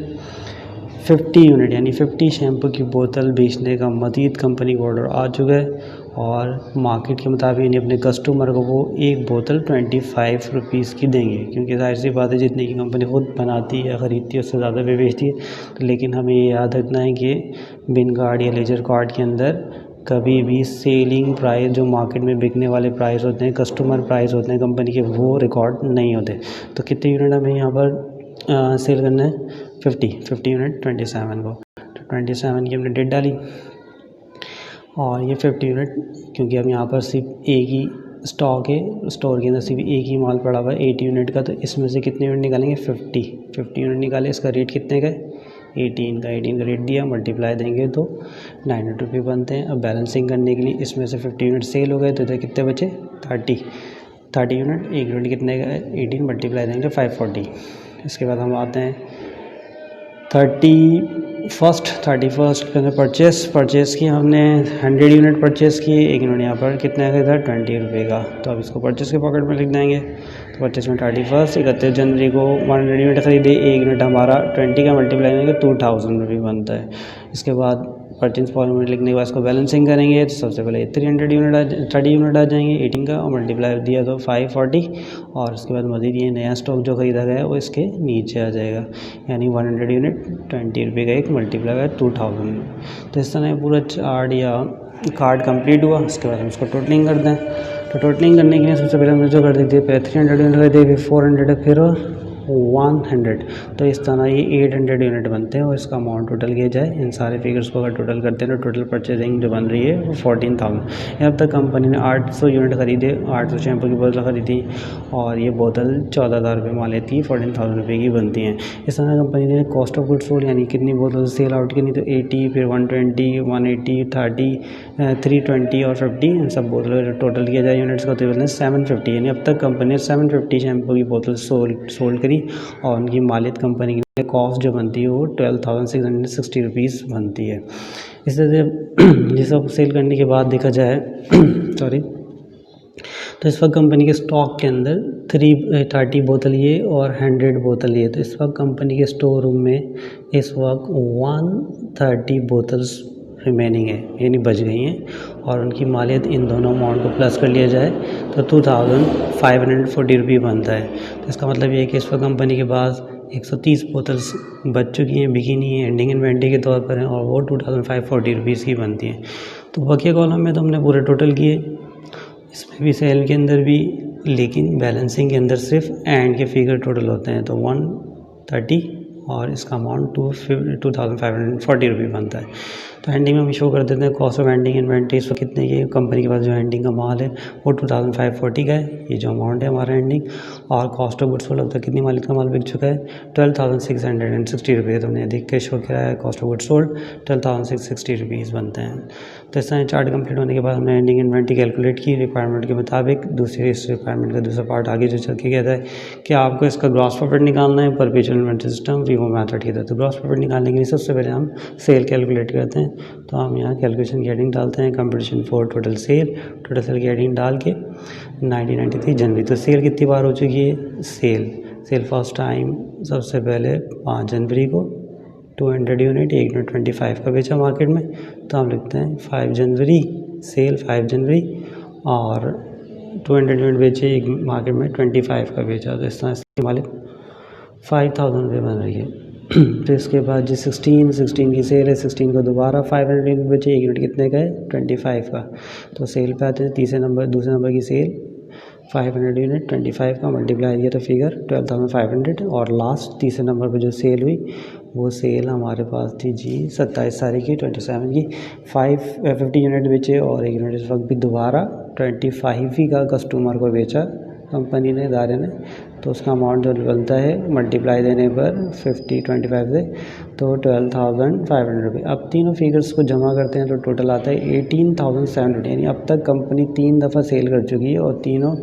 B: 50 यूनिट यानी 50 शैम्पू की बोतल बेचने का मज़ीद कंपनी को ऑर्डर आ चुका है और मार्केट के मुताबिक यानी अपने कस्टमर को वो एक बोतल 25 रुपीज़ की देंगे, क्योंकि जाहिर सी बात है जितनी की कंपनी खुद बनाती है ख़रीदती है उससे ज़्यादा पे बेचती है। तो लेकिन हमें ये याद रखना है कि बिन कार्ड या लेजर कार्ड के अंदर कभी भी सेलिंग प्राइस जो मार्केट में बिकने वाले प्राइस होते हैं, कस्टमर प्राइस होते हैं कंपनी के, वो रिकॉर्ड नहीं होते। तो कितने यूनिट हमें यहाँ पर सेल करना है? 50 यूनिट 27 को। तो 27 की हमने डेट डाली और ये 50 यूनिट, क्योंकि हम यहाँ पर सिर्फ एक ही स्टॉक है, स्टोर के अंदर सिर्फ एक ही माल पड़ा हुआ है 80 यूनिट का, तो इसमें से कितने यूनिट निकालेंगे? 50 यूनिट निकाले। इसका रेट कितने का है? 18 का रेट दिया, मल्टीप्लाई देंगे तो 900 रुपये बनते हैं। अब बैलेंसिंग करने के लिए इसमें से 50 यूनिट सेल हो गए तो इधर कितने बचे? 30 यूनिट। एक यूनिट कितने का है? 18 मल्टीप्लाई देंगे 540। इसके बाद हम आते हैं 31st के अंदर परचेस की हमने 100 यूनिट परचेस किए। एक यूनिट यहाँ पर कितने का था? 20 रुपये का। तो अब इसको परचेस के पॉकेट में लिख देंगे। तो परचेस में 31 जनवरी को 100 यूनिट खरीदे, एक यूनिट हमारा 20 का मल्टीप्लाई देंगे 2000 रुपये बनता है। इसके बाद परचेस फॉर्मेट लिखने के बाद इसको बैलेंसिंग करेंगे तो सबसे पहले 30 यूनिट आ जाएंगे 18 का, और मल्टीप्लाई दिया तो 540, और उसके बाद मज़ीद ये नया स्टॉक जो ख़रीदा गया है वो इसके नीचे आ जाएगा, यानी 100 यूनिट 20 रुपये का एक मल्टीप्लाई है 2000। तो इस तरह पूरा चार्ट या कार्ड कंप्लीट हुआ। उसके बाद हम इसको टोटलिंग करते हैं। तो टोटलिंग करने के लिए सबसे पहले हमने जो कर देते हैं, पहले 300 यूनिट कर दिए, फिर 400, फिर 100। तो इस तरह ये 800 यूनिट बनते हैं और इसका अमाउंट टोटल किया जाए। इन सारे फिगर्स को अगर टोटल करते हैं तो टोटल परचेजिंग जो बन रही है वो 14,000। अब तक कंपनी ने 800 यूनिट खरीदे, 800 शैम्पू की बोतल खरीदी, और ये बोतल 14,000 रुपये में लेती है, 14,000 रुपये की बनती हैं। इस तरह कंपनी ने कॉस्ट ऑफ गुड्स सोल्ड यानी कितनी बोतल सेल आउट करनी, तो 80, फिर 120, 180, 30, 320 और 50, इन सब बोतल टोटल किया जाए यूनिट्स का तो बोलते हैं 750। यानी अब तक कंपनी ने 750 शैम्पू की बोतल सोल्ड करी, और उनकी मालियत कंपनी की कॉस्ट जो बनती है वो 12,660 रुपीज़ बनती है। इस तरह से ये सब सेल करने के बाद देखा जाए सॉरी, तो इस वक्त कंपनी के स्टॉक के अंदर 330 बोतल ये और 100 बोतल ये। तो इस वक्त कंपनी के स्टोर रूम में इस वक्त 130 बोतल्स रिमेनिंग है, यानी बच गई हैं, और उनकी मालियत इन दोनों अमाउंट को प्लस कर लिया जाए तो 2,540 रुपये बनता है। तो इसका मतलब ये है कि इस वक्त कंपनी के पास 130 बोतल्स बच चुकी हैं, बिकी नहीं है, एंडिंग इन्वेंट्री के तौर पर हैं, और वो 2,540 रुपीज़ की बनती हैं। तो बकिया कॉलम में तो हमने पूरे टोटल किए, इसमें भी सेल के अंदर भी, लेकिन बैलेंसिंग के अंदर सिर्फ एंड के फिगर टोटल होते हैं। तो 130 और इसका अमाउंट 2,540 रुपये बनता है। तो एंडिंग में हम शो कर देते हैं कॉस्ट ऑफ एंडिंग इन्वेंट्री इस वक्त कितने की कंपनी के पास जो एंडिंग का माल है वो 2,540 का है, ये जो अमाउंट है हमारा एंडिंग। और कॉस्ट ऑफ गुड्स सोल्ड अब तक कितनी मालिक का माल बिक चुका है? 12,660 रुपये। तो हमने देख के शो किया है cost of goods sold 12,660 rupees बनते हैं। तो इस तरह चार्ट कंप्लीट होने के बाद हमने एंडिंग इन्वेंट्री कैलकुलेट की रिक्वायरमेंट के मुताबिक। दूसरी इस रिक्वायरमेंट का दूसरा पार्ट आगे जो चल के कहता है कि आपको इसका ग्रॉस प्रॉफिट निकालना है perpetual inventory system Vivo method की तरह। तो ग्रॉस प्रॉफिट निकालने के लिए सबसे पहले हम सेल कैलकुलेट करते हैं। तो हम यहाँ कैलकुलेशन की हेडिंग डालते हैं कंपटीशन फॉर टोटल सेल की हेडिंग डाल के 1993 जनवरी। तो सेल कितनी बार हो चुकी है? सेल फर्स्ट टाइम सबसे पहले 5 जनवरी को 200 यूनिट, एक यूनिट 25 का बेचा मार्केट में। तो हम लिखते हैं 5 जनवरी सेल 5 जनवरी, और 200 यूनिट बेचे एक मार्केट में 25 का बेचा। तो इस तरह से मालिक 5,000 रुपये बन रही है। तो इसके बाद जो 16 की सेल है, 16 को दोबारा 500 यूनिट बेचे, एक यूनिट कितने का है? 25 का। तो सेल पे आते हैं दूसरे नंबर की सेल 500 यूनिट 25 का मल्टीप्लाई किया तो फिगर 12,500, और लास्ट तीसरे नंबर पे जो सेल हुई वो सेल हमारे पास थी जी 27 तारीख की 27 की 50 यूनिट बेचे, और एक यूनिट इस वक्त भी दोबारा 25 ही का कस्टमर को बेचा कंपनी ने, इदारे ने। तो उसका अमाउंट जो बनता है मल्टीप्लाई देने पर 25 से तो 12,500 रुपये। अब तीनों फिगर्स को जमा करते हैं तो टोटल आता है 18,700। यानी अब तक कंपनी 3 दफ़ा सेल कर चुकी है, और तीनों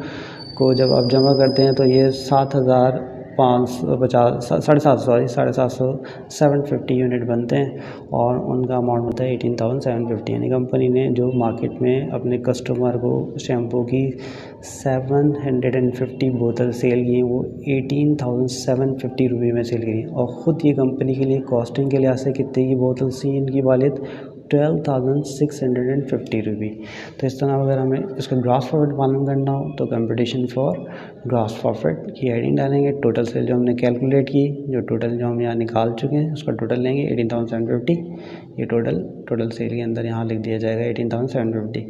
B: को जब आप जमा करते हैं तो ये 750 यूनिट बनते हैं, और उनका अमाउंट होता है 18,750। यानी कंपनी ने जो मार्केट में अपने कस्टमर को शैम्पू की 750 बोतल सेल की वो 18,750 रुपये में सेल की, और ख़ुद ये कंपनी के लिए कॉस्टिंग के लिहाज से कितने की बोतल सी इनकी वालिद 12,650 रुपी। तो इस तरह अगर हमें इसका ग्रॉस प्रॉफिट मालूम करना हो तो कंपटीशन फॉर ग्रॉस प्रॉफिट की हेडिंग डालेंगे, टोटल सेल जो हमने कैलकुलेट की, जो टोटल जो हम यहाँ निकाल चुके हैं उसका टोटल लेंगे 18,750। ये टोटल सेल के अंदर यहाँ लिख दिया जाएगा 18,750।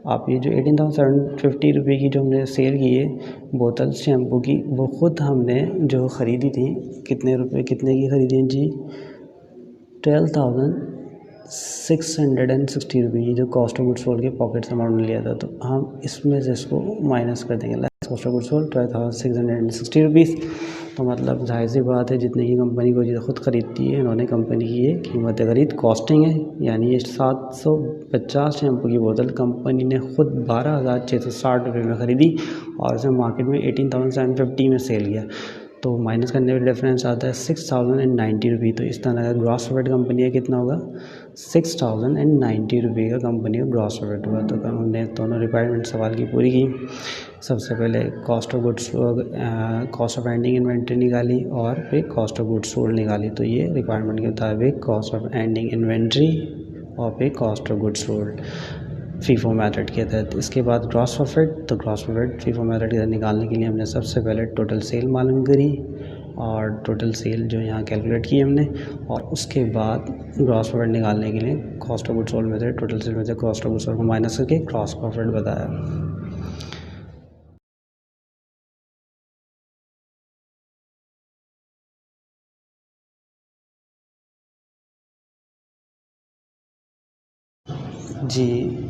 B: आप ये जो 18,750 रुपये की जो हमने सेल की है बोतल शैम्पू की, वो ख़ुद हमने जो ख़रीदी थी कितने की ख़रीदी है जी, 12,660 रुपये की जो कॉस्ट ऑफ गुड्स सोल्ड के पॉकेट से अमाउंट लिया था। तो हम इसमें से इसको माइनस कर देंगे, cost of goods sold 12,660 rupees. तो मतलब जाहिर सी बात है जितने की कंपनी को चीज़ खुद ख़रीदती है इन्होंने कंपनी की ये कीमत ख़रीद कॉस्टिंग है, यानी ये 750 शैम्पू की बोतल कंपनी ने खुद 12,660 रुपये में ख़रीदी और इसे मार्केट में 18,750 में सेल किया। तो माइनस करने में डिफरेंस आता है 6,090 रुपये। तो इस तरह का ग्रॉस प्रॉफिट कंपनी का कितना होगा, 6,090 रुपये का कंपनी का ग्रॉस प्रॉफिट हुआ। तो हमने दोनों रिक्वायरमेंट सवाल की पूरी की। सबसे पहले cost of goods, cost of ending inventory निकाली और फिर कॉस्ट ऑफ गुड्स सोल्ड निकाली। तो ये रिक्वायरमेंट के मुताबिक कॉस्ट ऑफ एंडिंग इन्वेंट्री और फिर cost of goods sold FIFO method के तहत। इसके बाद ग्रॉस प्रॉफिट, तो ग्रॉस प्रॉफिट फीफो मेथड के तहत निकालने के लिए हमने सबसे पहले टोटल सेल मालूम करी और टोटल सेल जो यहाँ कैलकुलेट की हमने, और उसके बाद ग्रॉस प्रॉफिट निकालने के लिए कॉस्ट ऑफ गुड्स सोल्ड में से टोटल सेल में से कॉस्ट ऑफ गुड्स सोल्ड को माइनस करके ग्रॉस प्रॉफिट बताया। जी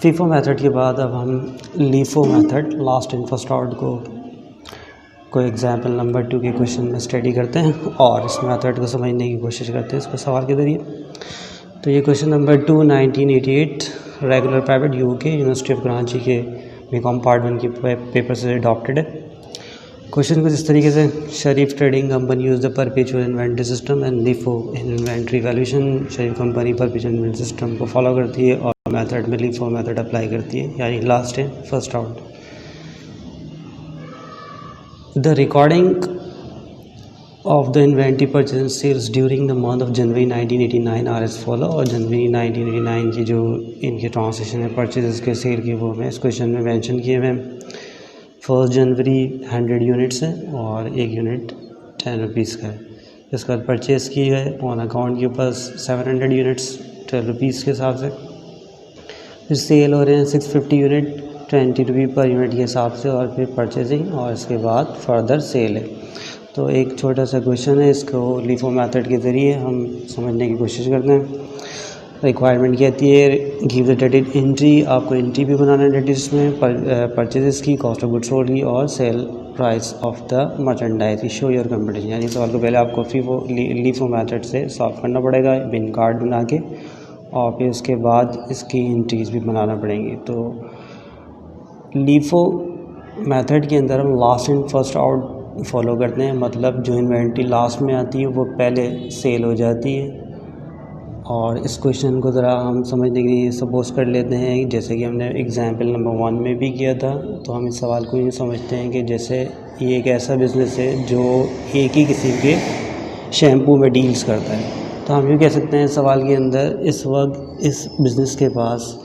B: फीफो मेथड के बाद अब हम LIFO method, last in first out को एग्जाम्पल नंबर 2 के क्वेश्चन में स्टडी करते हैं और इस मेथड को समझने की कोशिश करते हैं इसको सवाल के ज़रिए। तो ये question number 2 1988 regular private UK university of Karachi के बीकॉम पार्ट 1 की पेपर से अडॉप्टेड है। क्वेश्चन कुछ इस तरीके से, Sharif trading company use the perpetual inventory system and LIFO inventory valuation. Sharif company perpetual inventory system को फॉलो करती है और मेथड में लीफो मेथड अप्लाई करती है, यानी लास्ट है first out. The recording of the inventory purchase sales during the month of January 1989 are as follow. और जनवरी 1989 की जो इनके ट्रांसलेशन है परचेज के सेल की वो मैं इस क्वेश्चन में मेंशन किए हुए हैं। 1 जनवरी 100 यूनिट्स है और 1 यूनिट 10 रुपीज़ का है। इसके बाद परचेज़ की है ऑन अकाउंट के ऊपर 700 यूनिट्स 12 रुपीज़ के हिसाब से। फिर सेल हो रहे हैं 650 यूनिट 20 रुपये पर यूनिट के हिसाब से, और फिर परचेजिंग और इसके बाद फर्दर सेल है। तो एक छोटा सा क्वेश्चन है, इसको लीफो मेथड के ज़रिए हम समझने की कोशिश करते हैं। रिक्वायरमेंट कहती है गिव द डेटेड एंट्री, आपको एंट्री भी बनाना है डेटेड में, परचेजेस की, कॉस्ट ऑफ गुड्स सोल्ड की और sale price of the merchandise की, शो योर कंपटीशन। यानी सवाल को पहले आपको लीफो मेथड से सॉल्व करना पड़ेगा बिन कार्ड बना के, और फिर उसके बाद इसकी एंट्रीज भी बनाना पड़ेंगी। तो लीफो मेथड के अंदर हम last in first out follow करते हैं, मतलब जो इन्वेंट्री लास्ट में आती है वो पहले सेल हो जाती है। और इस क्वेश्चन को ज़रा हम समझने के लिए सपोज कर लेते हैं, जैसे कि हमने एग्जाम्पल नंबर 1 में भी किया था। तो हम इस सवाल को ये समझते हैं कि जैसे ये एक ऐसा बिज़नेस है जो एक ही किस्म के शैम्पू में डील्स करता है। तो हम ये कह सकते हैं इस सवाल के अंदर इस वक्त इस बिज़नेस के पास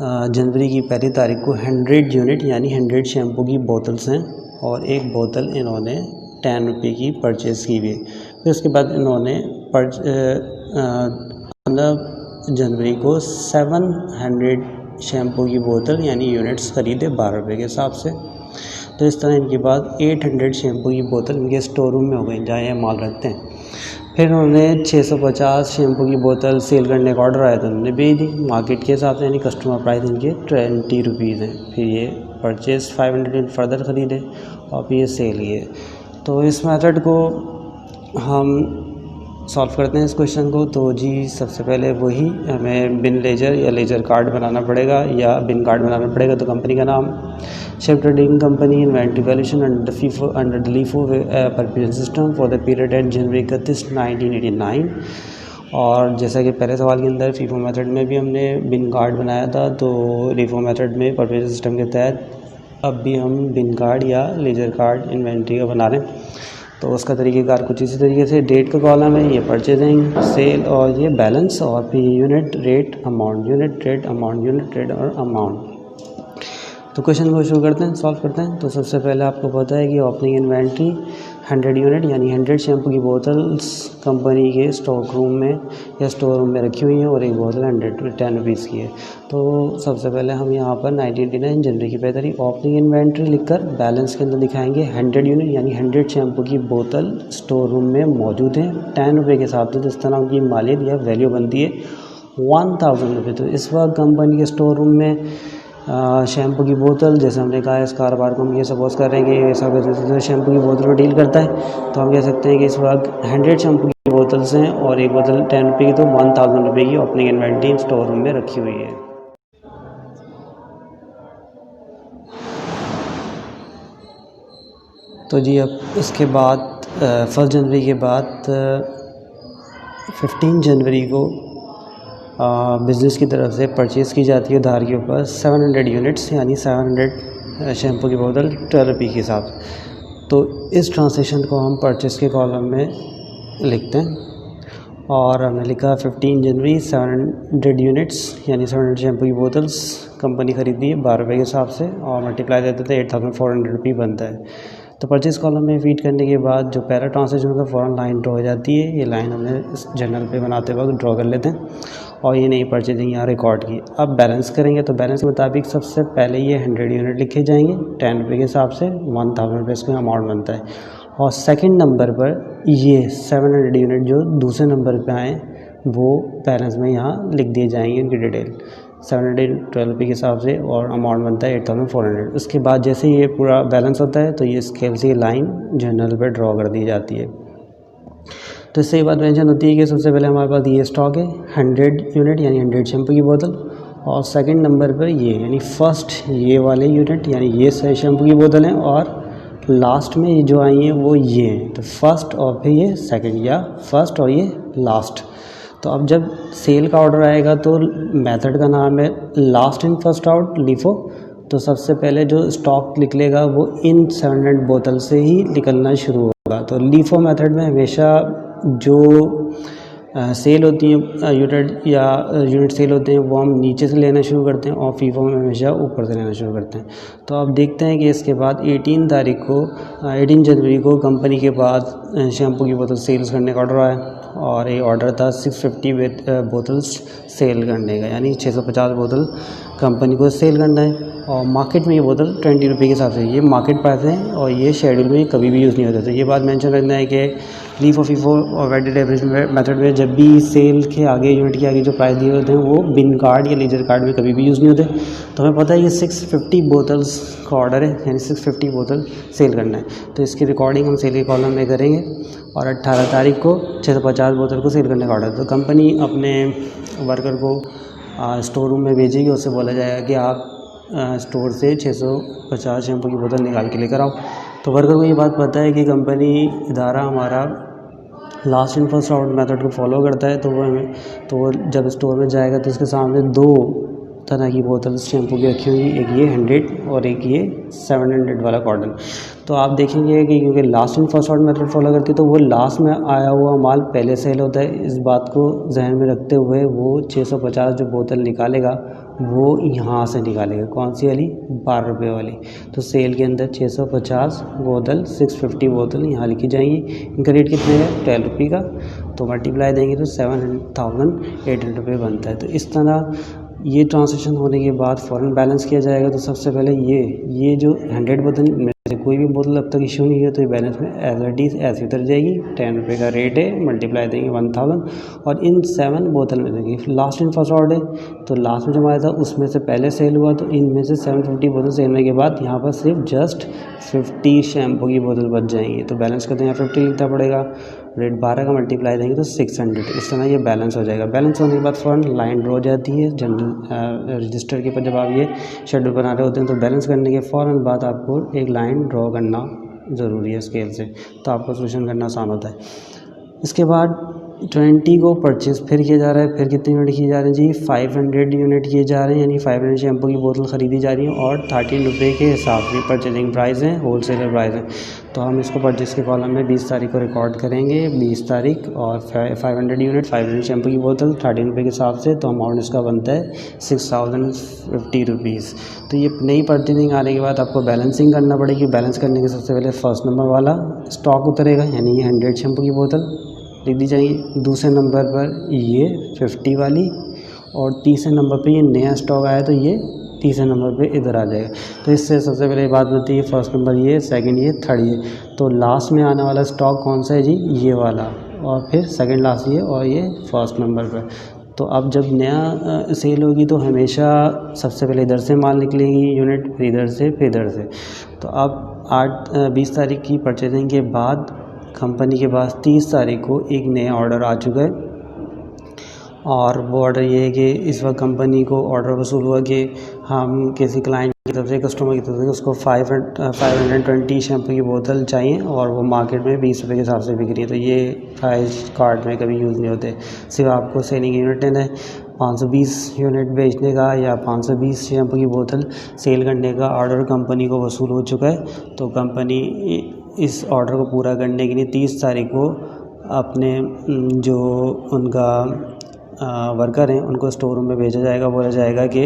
B: जनवरी की 1 तारीख को 100 यूनिट यानी 100 शैम्पू की बोतल्स हैं और एक बोतल इन्होंने 10 रुपये की परचेज़ की हुई है। फिर उसके बाद इन्होंने 15 जनवरी को 700 शैम्पू की बोतल यानी यूनिट्स ख़रीदे 12 रुपये के हिसाब से। तो इस तरह इनके बाद 800 शैम्पू की बोतल इनके स्टोर रूम में हो गई जहाँ ये माल रखते हैं। फिर उन्होंने 650 शैम्पू की बोतल सेल करने का ऑर्डर आया तो उन्होंने भेज दी मार्केट के हिसाब से, यानी कस्टमर प्राइस इनके 20 रुपीज़ हैं। फिर ये परचेज़ 500 फर्दर ख़रीदे और फिर ये सेल किए। तो इस मेथड को हम सॉल्व करते हैं इस क्वेश्चन को। तो जी सबसे पहले वही हमें बिन लेजर या लेजर कार्ड बनाना पड़ेगा या बिन कार्ड बनाना पड़ेगा। तो कंपनी का नाम शेफ trading company, inventory valuation under the LIFO purchase system for the period end January 31, 1989। और जैसा कि पहले सवाल के अंदर फीफो मेथड में भी हमने बिन कार्ड बनाया था, तो लीफो मेथड में परचेज सिस्टम के तहत अब भी हम बिन कार्ड या लेजर कार्ड इन्वेंट्री का बना रहे हैं। तो उसका तरीक़ेकार कुछ इसी तरीके से, डेट का कॉलम है, ये परचेजिंग, सेल और ये बैलेंस, और फिर unit rate amount, unit rate amount, unit rate और अमाउंट। तो क्वेश्चन को शुरू करते हैं, सॉल्व करते हैं। तो सबसे पहले आपको पता है कि ओपनिंग इन्वेंट्री 100 यूनिट यानी 100 शैम्पू की बोतल्स कंपनी के स्टॉक रूम में या स्टोर रूम में रखी हुई हैं और एक बोतल 110 रुपीज़ की है। तो सबसे पहले हम यहाँ पर 1989 जनवरी की 5 तारीख ओपनिंग इन्वेंट्री लिखकर बैलेंस के अंदर दिखाएंगे 100 यूनिट यानी 100 शैम्पू की बोतल स्टोर रूम में मौजूद हैं 10 रुपये के हिसाब से। जिस तरह उनकी मालियत या वैल्यू बनती है 1000 रुपये। तो इस वक्त कंपनी के स्टोर रूम में शैम्पू की बोतल, जैसे हमने कहा इस कारोबार को हम ये सपोज कर रहे हैं कि ये सब शैम्पू की बोतल को डील करता है, तो हम कह सकते हैं कि इस वक्त 100 शैम्पू की बोतल्स हैं और एक बोतल 10 रुपये की, तो 1000 रुपये की ओपनिंग इन्वेंट्री स्टोर रूम में रखी हुई है। तो जी अब इसके बाद 1 जनवरी के बाद 15 जनवरी को बिज़नेस की तरफ से परचेज़ की जाती है उधार के ऊपर 700 यूनिट्स यानी 700 शैम्पू की बोतल 12 रुपये के हिसाब से। तो इस ट्रांसैक्शन को हम परचेज़ के कॉलम में लिखते हैं और हमने लिखा 15 जनवरी 700 यूनिट्स यानी 700 शैम्पू की बोतल्स कंपनी ख़रीदी है 12 रुपये के हिसाब से और मल्टीप्लाई देते थे 8400 रुपये बनता है। तो परचेज़ कॉलम में फीड करने के बाद जो पहला ट्रांसैक्शन होता है फ़ौरन लाइन ड्रॉ हो जाती है। ये लाइन हमने इस जर्नल पे बनाते वक्त ड्रॉ कर लेते हैं और ये नई परचेजिंग यहाँ रिकॉर्ड की। अब बैलेंस करेंगे तो बैलेंस के मुताबिक सबसे पहले ये 100 यूनिट लिखे जाएंगे 10 रुपये के हिसाब से 1000 रुपये इसमें अमाउंट बनता है। और सेकंड नंबर पर ये 700 यूनिट जो दूसरे नंबर पे आए वो बैलेंस में यहाँ लिख दिए जाएंगे उनकी डिटेल 712 रुपये के हिसाब से और अमाउंट बनता है 8400। उसके बाद जैसे ये पूरा बैलेंस होता है तो ये स्केल से लाइन जर्नल पर ड्रॉ कर दी जाती है। तो इससे ये बात मेंशन होती है कि सबसे पहले हमारे पास ये स्टॉक है 100 यूनिट यानी 100 शैम्पू की बोतल और सेकंड नंबर पर ये यानी फर्स्ट ये वाले यूनिट यानी ये शैम्पू की बोतल हैं और लास्ट में ये जो आई हैं वो ये हैं। तो फर्स्ट और फिर ये सेकंड या फर्स्ट और ये लास्ट। तो अब जब सेल का ऑर्डर आएगा तो मेथड का नाम है last in first out LIFO. तो सबसे पहले जो स्टॉक निकलेगा वो इन 700 बोतल से ही निकलना शुरू होगा। तो लिफो मेथड में हमेशा जो सेल होती हैं यूनिट सेल होते हैं वो हम नीचे से लेना शुरू करते हैं और फीफो में हमेशा ऊपर से लेना शुरू करते हैं। तो आप देखते हैं कि इसके बाद 18 जनवरी को कंपनी के पास शैम्पू की बोतल सेल्स करने का ऑर्डर आया और ये ऑर्डर था 650 बोतल्स सेल करने का यानी 650 बोतल कंपनी को सेल करना है और मार्केट में ये बोतल 20 रुपये के हिसाब से ये मार्केट प्राइस है और ये शेड्यूल में कभी भी यूज़ नहीं होता। तो ये बात मेंशन रखना है कि लीफो फीफो और वेटेड एवरेज मेथड में जब भी सेल के आगे यूनिट के आगे जो प्राइस दिए होते हैं वो बिन कार्ड या लेजर कार्ड में कभी भी यूज़ नहीं होते। तो हमें पता है ये 650 बोतल्स का ऑर्डर है यानी 650 बोतल सेल करना है। तो इसकी रिकॉर्डिंग हम सेल के कॉलम में करेंगे और 18 तारीख को 650 बोतल को सेल करने का ऑर्डर। तो कंपनी अपने वर्कर को स्टोर रूम में भेजेगी, उससे बोला जाएगा कि आप स्टोर से 650 शैम्पू की बोतल निकाल के लेकर आओ। तो वर्कर को ये बात पता है कि कंपनी इदारा हमारा last in first out method को फॉलो करता है। तो वो जब स्टोर में जाएगा तो उसके सामने 2 तरह की बोतल शैम्पू की रखी हुई, एक ये 100 और एक ये 700 वाला कॉटन। तो आप देखेंगे कि क्योंकि last in first out method follow करती है तो वो लास्ट में आया हुआ माल पहले सेल होता है। इस बात को जहन में रखते हुए वो 650 जो बोतल निकालेगा वो यहाँ से निकालेगा, कौन सी वाली 12 रुपये वाली। तो सेल के अंदर 650 बोतल 650 बोतल यहाँ लिखी जाएंगी। इनका रेट कितने है 12 रुपये का। तो मल्टीप्लाई देंगे तो 7,800 रुपये बनता है। तो इस तरह ये ट्रांसैक्शन होने के बाद फ़ौरन बैलेंस किया जाएगा। तो सबसे पहले ये जो 100 बोतल में से कोई भी बोतल अब तक इशू नहीं है तो ये बैलेंस में एज इट इज़ ऐसे उतर जाएगी। 10 रुपये का रेट है, मल्टीप्लाई देंगे 1000 और इन 7 बोतल में देंगे। लास्ट इन फर्स्ट आउट है तो लास्ट में जो हमारा था उसमें से पहले सेल हुआ तो इनमें से 750 बोतल सेल होने के बाद यहाँ पर सिर्फ जस्ट 50 शैम्पू की बोतल बच जाएंगी। तो बैलेंस करते हैं 50 लिखना पड़ेगा, रेट 12 का मल्टीप्लाई देंगे तो 600। इस तरह ये बैलेंस हो जाएगा। बैलेंस होने के बाद फ़ौरन लाइन ड्रॉ हो जाती है जनरल रजिस्टर के ऊपर। जब आप ये शेड्यूल बना रहे होते हैं तो बैलेंस करने के फ़ौरन बाद आपको एक लाइन ड्रॉ करना ज़रूरी है स्केल से, तो आपको सोल्यूशन करना आसान होता है। इसके बाद 20 को परचेज़ फिर किया जा रहा है। फिर कितने यूनिट किए जा रहे हैं जी 500 यूनिट किए जा रहे हैं यानी 500 शैम्पू की बोतल ख़रीदी जा रही है और 13 रुपये के हिसाब से परचेजिंग प्राइस है, होल सेलर प्राइस है। तो हम इसको परचेज़ के कॉलम में 20 तारीख को रिकॉर्ड करेंगे, 20 तारीख, और 500 यूनिट 500 शैम्पू की बोतल 13 रुपये के हिसाब से, तो अमाउंट इसका बनता है 6050 रुपीज़। तो ये नई परचेजिंग आने के बाद आपको बैलेंसिंग करना पड़ेगी। बैलेंस करने के सबसे पहले फर्स्ट नंबर वाला स्टॉक उतरेगा, यानी ये 100 शैम्पू की बोतल लिख दी जाएगी। दूसरे नंबर पर ये 50 वाली, और तीसरे नंबर पे ये नया स्टॉक आया तो ये तीसरे नंबर पे इधर आ जाएगा। तो इससे सबसे पहले बात बनती है फर्स्ट नंबर ये, सेकंड ये, थर्ड ये। तो लास्ट में आने वाला स्टॉक कौन सा है जी? ये वाला, और फिर सेकंड लास्ट ये, और ये फर्स्ट नंबर पर। तो अब जब नया सेल होगी तो हमेशा सबसे पहले इधर से माल निकलेगी यूनिट, फिर इधर से, फिर इधर से। तो अब 20 तारीख की परचेजिंग के बाद कंपनी के पास 30 तारीख को एक नया ऑर्डर आ चुका है, और वो ऑर्डर ये है कि इस वक्त कंपनी को ऑर्डर वसूल हुआ कि हम किसी क्लाइंट की तरफ से, कस्टमर की तरफ से उसको 520 शैम्पू की बोतल चाहिए, और वो मार्केट में 20 रुपये के हिसाब से बिक रही है। तो ये प्राइस कार्ड में कभी यूज़ नहीं होते, सिर्फ आपको सेलिंग यूनिट लेना है। 520 यूनिट बेचने का या 520 शैम्पू की बोतल सेल करने का ऑर्डर कंपनी को वसूल हो चुका है। तो कंपनी इस ऑर्डर को पूरा करने के लिए 30 तारीख को अपने जो उनका वर्कर हैं उनको स्टोर रूम में भेजा जाएगा। बोला जाएगा कि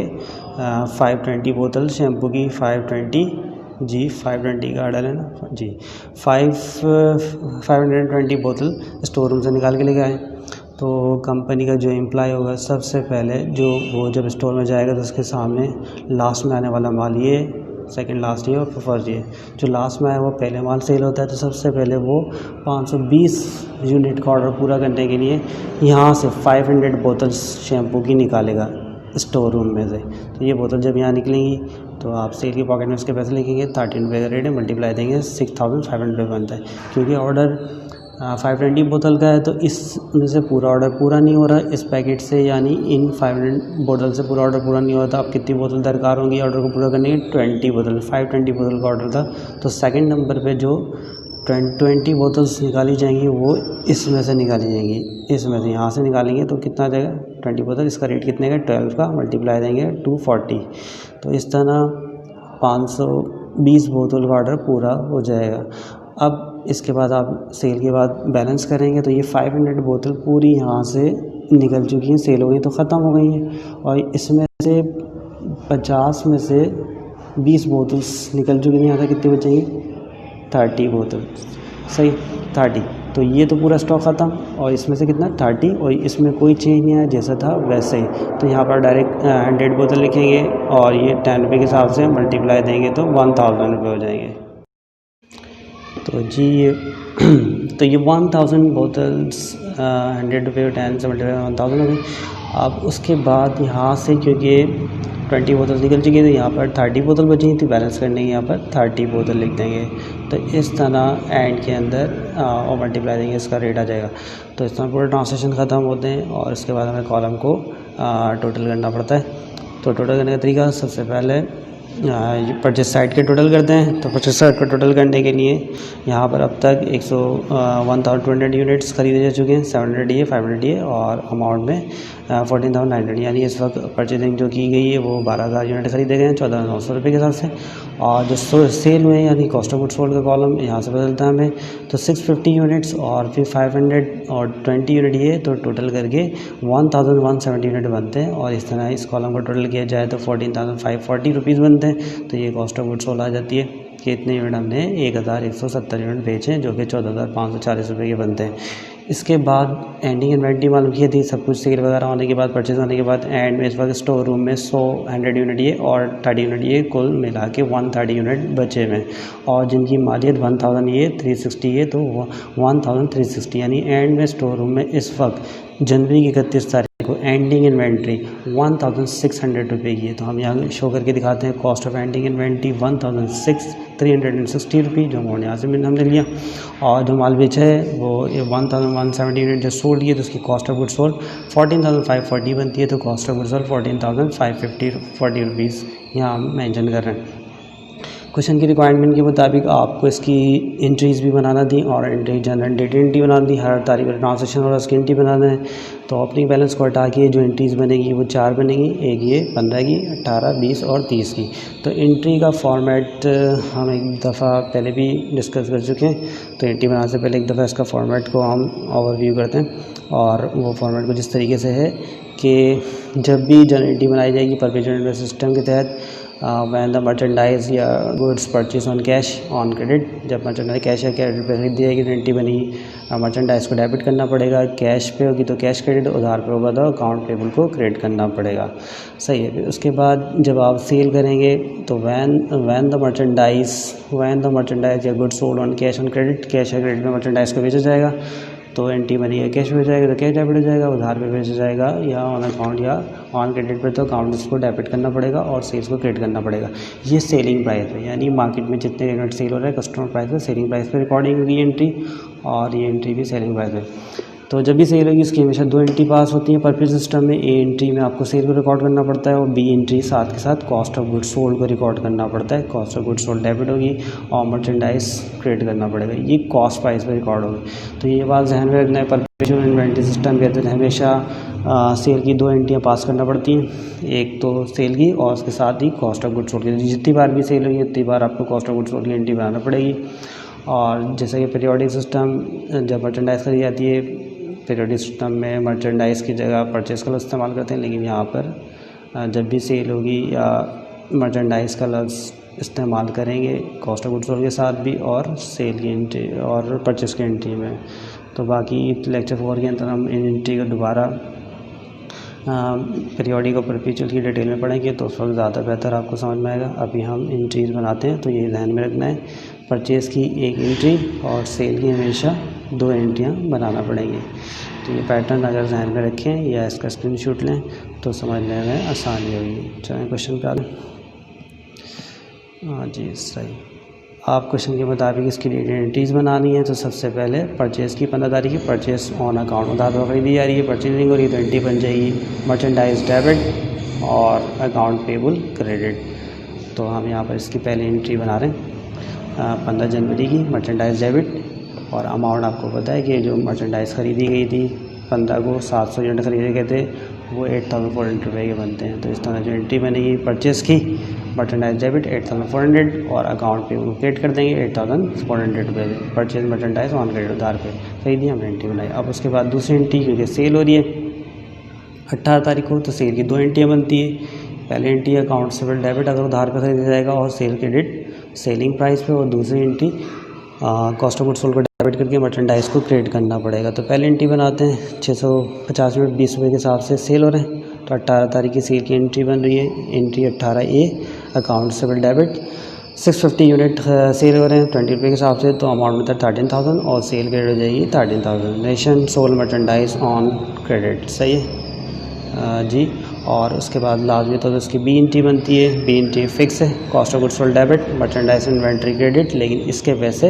B: 520 बोतल शैम्पू की, 520 का ऑर्डर है ना जी, 520 बोतल स्टोर रूम से निकाल के लेके आए। तो कंपनी का जो एम्प्लॉय होगा सबसे पहले वो जब स्टोर में जाएगा तो उसके सामने लास्ट में आने वाला माल ये, सेकंड लास्ट ये और फर्स्ट ये, जो लास्ट में आया वो पहले माल सेल होता है। तो सबसे पहले वो 520 यूनिट का ऑर्डर पूरा करने के लिए यहाँ से 500 बोतल्स शैम्पू की निकालेगा स्टोर रूम में से। तो ये बोतल जब यहाँ निकलेंगी तो आप सेल की पॉकेट में उसके पैसे लिखेंगे, 13 रुपये का रेट है, मल्टीप्लाई देंगे 6500 बनता है। क्योंकि ऑर्डर 520 बोतल का है तो इसमें से पूरा ऑर्डर पूरा नहीं हो रहा इस पैकेट से, यानी इन 500 बोतल से पूरा ऑर्डर पूरा नहीं होता। अब कितनी बोतल दरकार होंगी ऑर्डर को पूरा करने की? 20 बोतल, 520 बोतल का ऑर्डर था। तो सेकंड नंबर पे जो 20 बोतल्स निकाली जाएंगी वो इसमें से निकाली जाएंगी, इसमें से यहाँ से निकालेंगे तो कितना आ जाएगा? 20 बोतल, इसका रेट कितने का? 12 का, मल्टीप्लाई देंगे 240। तो इस तरह 520 बोतल का ऑर्डर पूरा हो जाएगा। अब इसके बाद आप सेल के बाद बैलेंस करेंगे तो ये 500 बोतल पूरी यहाँ से निकल चुकी हैं, सेल हो गई तो ख़त्म हो गई हैं। और इसमें से 50 में से 20 बोतल्स निकल चुकी हैं, यहाँ से कितनी बचेंगी? 30 बोतल, सही 30। तो ये तो पूरा स्टॉक ख़त्म, और इसमें से कितना? 30, और इसमें कोई चेंज नहीं आया, जैसा था वैसे ही। तो यहाँ पर डायरेक्ट 100 बोतल लिखेंगे और ये 10 रुपये के हिसाब से मल्टीप्लाई देंगे तो 1000 रुपये हो जाएंगे। तो जी तो ये 1000 बोतल्स 100 रुपये 10 से मल्टीप्लाई 1000 हो गई। अब उसके बाद यहाँ से क्योंकि 20 बोतल निकल चुकी है तो यहाँ पर 30 बोतल बची थी, बैलेंस करने के यहाँ पर 30 बोतल लिख देंगे। तो इस तरह एंड के अंदर और मल्टीप्लाई देंगे, इसका रेट आ जाएगा। तो इस तरह पूरे ट्रांसलेशन ख़त्म होते हैं, और इसके बाद हमें कॉलम को टोटल करना पड़ता है। तो टोटल करने का तरीका, सबसे पहले परचेस साइड के टोटल करते हैं। तो परचेस साइड का टोटल करने के लिए यहाँ पर अब तक 1200 यूनिट्स खरीदे जा चुके हैं, 700 ये, 500 ये, और अमाउंट में 14,900, यानी इस वक्त परचेजिंग जो की गई है वो 12,000 यूनिट खरीदे गए हैं 14,900 रुपये के हिसाब से। और जो सेल हुए यानी कॉस्ट ऑफ गुड्स सोल्ड का कॉलम यहाँ से बदलता है हमें, तो 650 यूनिट्स और फिर 500 और 20 यूनिट ये, तो टोटल करके 1170 यूनिट बनते हैं। और इस तरह इस कॉलम का टोटल किया जाए तो 14,540 रुपीज़ बनते हैं। तो ये कॉस्ट ऑफ गुड्स सोल्ड आ जाती है कि इतने यूनिट हमने 1170 यूनिट बेचे जो कि 14,540 रुपये के बनते हैं। इसके बाद एंडिंग इन्वेंट्री मालूम की थी, सब कुछ सेल वगैरह होने के बाद, परचेज होने के बाद एंड में इस वक्त स्टोर रूम में 100 यूनिट ये और 30 यूनिट ये, कुल मिला के 130 यूनिट बचे हुए, और जिनकी मालियत 1000 ये 360 ये, तो 1360, यानी एंड में स्टोर रूम में इस वक्त जनवरी की 31 तारीख को एंडिंग इन्वेंट्री 1600 रुपये की है। तो हम यहाँ शो करके दिखाते हैं कॉस्ट ऑफ एंडिंग इन्वेंट्री 1360 रुपये, जो अमाउंट यहाँ से हमने लिया। और जो माल बेचा है वो 1170 यूनिट जो सोल्ड किए, तो उसकी कॉस्ट ऑफ गुड्स सोल्ड 14,540 बनती है। तो cost of goods sold 14,540 rupees यहाँ हम मेंशन कर रहे हैं। क्वेश्चन की रिक्वायरमेंट के मुताबिक आपको इसकी एंट्रीज़ भी बनाना थी और एंट्री जनरल डेट एंट्री बनानी थी, हर तारीख का ट्रांसैक्शन और उसकी एंट्री बनाना है। तो ओपनिंग बैलेंस को हटा के जो एंट्रीज़ बनेगी वो 4 बनेगी, एक ये 15 की, 18, 20 और 30 की। तो एंट्री का फॉर्मेट हम एक दफ़ा पहले भी डिस्कस कर चुके हैं, तो एंट्री बनाने से पहले एक दफ़ा इसका फॉर्मेट को हम ओवरव्यू करते हैं। और वो फॉर्मेट कुछ इस तरीके से है कि जब भी जनरल एंट्री बनाई जाएगी परपेचुअल सिस्टम के तहत, वैन द मर्चेंडाइज या goods purchase on cash on credit, जब मर्चेंडाइज कैश या क्रेडिट पे खरीदी जाएगी तो एंट्री बनेगी, मर्चेंडाइज को डेबिट करना पड़ेगा, कैश पे होगी तो कैश क्रेडिट, उधार पे होगा तो अकाउंट पेबल को क्रेडिट करना पड़ेगा। सही है। फिर उसके बाद जब आप सेल करेंगे तो वैन द मर्चेंडाइज या goods sold on cash on credit, cash या क्रेडिट में मर्चेंडाइज को बेचा जाएगा तो एंट्री बनेगी, कैश पे जाएगा तो कैश डेबिट हो जाएगा, उधार पे बेचा जाएगा या ऑन अकाउंट या ऑन क्रेडिट पे तो अकाउंट उसको डेबिट करना पड़ेगा और सेल्स को क्रेडिट करना पड़ेगा। ये सेलिंग प्राइस है, यानी मार्केट में जितने यूनिट सेल हो रहे हैं कस्टमर प्राइस पे, सेलिंग प्राइस पे रिकॉर्डिंग होगी एंट्री, और ये एंट्री भी सेलिंग प्राइस है। तो जब भी सेल होगी इसकी हमेशा 2 एंट्री पास होती है परचेज सिस्टम में। ए एंट्री में आपको सेल को रिकॉर्ड करना पड़ता है और बी एंट्री साथ के साथ कॉस्ट ऑफ गुड्स सोल्ड को रिकॉर्ड करना पड़ता है। Cost of goods sold debit होगी और मर्चेंडाइज क्रेडिट करना पड़ेगा, ये कॉस्ट प्राइस पर रिकॉर्ड होगी। तो ये बात ध्यान में रखना है। परपेचुअल इन्वेंट्री सिस्टम के अंदर हमेशा सेल की 2 एंट्रियाँ पास करना पड़ती हैं, एक तो सेल की और उसके साथ ही कॉस्ट ऑफ गुड्स सोल्ड की। जितनी बार भी सेल होगी उतनी बार आपको कॉस्ट ऑफ गुड्स सोल्ड की एंट्री बनाना पड़ेगी। और जैसे कि पीरियोडिक सिस्टम, जब मर्चेंडाइज खरीदी जाती है पीरियोडिक सिस्टम में मर्चेंडाइज़ की जगह परचेज़ का लफ्ज़ इस्तेमाल करते हैं, लेकिन यहाँ पर जब भी सेल होगी या मर्चेंडाइज़ का लफ्ज़ इस्तेमाल करेंगे कॉस्ट ऑफ गुड्स सोल्ड के साथ भी और सेल की एंट्री और परचेज़ की एंट्री में। तो बाकी लेक्चर 4 के अंदर हम इन एंट्री को दोबारा पीरियोडिक और परपेचुअल की डिटेल में पढ़ेंगे तो उस वक्त ज़्यादा बेहतर आपको समझ में आएगा। अभी हम एंट्रीज बनाते हैं, तो ये ध्यान में रखना है, परचेज़ की 1 एंट्री और सेल की हमेशा 2 एंट्रियाँ बनाना पड़ेंगी। तो ये पैटर्न अगर ध्यान में रखें या इसका स्क्रीनशॉट लें तो समझने में आसानी होगी। चलें क्वेश्चन पे आते हैं। हाँ जी सही। आप क्वेश्चन के मुताबिक इसकी एंट्रीज़ बनानी है। तो सबसे पहले परचेज़ की 15 तारीख की परचेज़ ऑन अकाउंट उधार पर खरीदी जा रही है, परचेजिंग हो रही है तो एंट्री बन जाएगी मर्चेंडाइज डेबिट और अकाउंट पेबल क्रेडिट। तो हम यहाँ पर इसकी पहली एंट्री बना रहे हैं 15 जनवरी की मर्चेंडाइज डेबिट, और अमाउंट आपको पता है कि जो मर्चेंडाइज़ ख़रीदी गई थी 15 को 700 यूनिट ख़रीदे गए थे वो 8400 रुपये के बनते हैं। तो इस तरह जो एंट्री बनेगी परचेज़ की मर्चेंडाइज डेबिट 8400 और अकाउंट पे वो क्रेडिट कर देंगे 8400 रुपये। परचेज मर्चेंडाइज ऑन क्रेडिट उधार पे खरीदी हमने एंट्री बनाई। अब उसके बाद दूसरी एंट्री, क्योंकि सेल हो रही है 18 तारीख को, तो सेल की 2 एंट्रियाँ बनती है। पहली एंट्री अकाउंट से डेबिट अगर उधार पे खरीदा जाएगा और सेल क्रेडिट सेलिंग प्राइस पे, और दूसरी entry cost of goods sold को डेबिट करके मर्चेंडाइज को क्रेडिट करना पड़ेगा। तो पहली एंट्री बनाते हैं 650 यूनिट 20 रुपये के हिसाब से सेल हो रहे हैं। तो 18 तारीख की सेल की एंट्री बन रही है, एंट्री 18A अकाउंट से डेबिट 650 यूनिट सेल हो रहे हैं 20 रुपये के हिसाब से, तो अमाउंट में था 13,000 और सेल क्रेडिट हो जाएगी 13,000। Nation sold merchandise on credit, सही है जी। और उसके बाद लाजमी तो उसकी बी एंट्री बनती है। बी एंट्री फिक्स है, cost of goods sold debit merchandise inventory credit, लेकिन इसके पैसे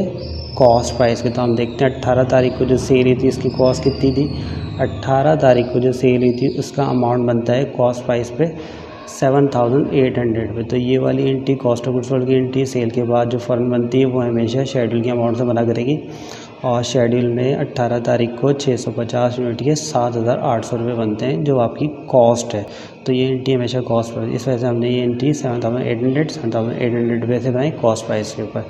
B: कॉस्ट प्राइस के। तो हम देखते हैं 18 तारीख को जो सेल हुई थी इसकी कॉस्ट कितनी थी। 18 तारीख को जो सेल हुई थी उसका अमाउंट बनता है कॉस्ट प्राइस पे 7,800 पे। तो ये वाली entry cost of goods sold की एंट्री सेल के बाद जो फर्म बनती है वो हमेशा शेड्यूल के अमाउंट से बना करेगी, और शेड्यूल में 18 तारीख को 650 यूनिट के 7,800 रुपये बनते हैं जो आपकी कॉस्ट है। तो ये एंट्री हमेशा कॉस्ट प्राइस, इस वजह से हमने ये एंट्री 7,800 रुपये से बनाई कॉस्ट प्राइस के ऊपर।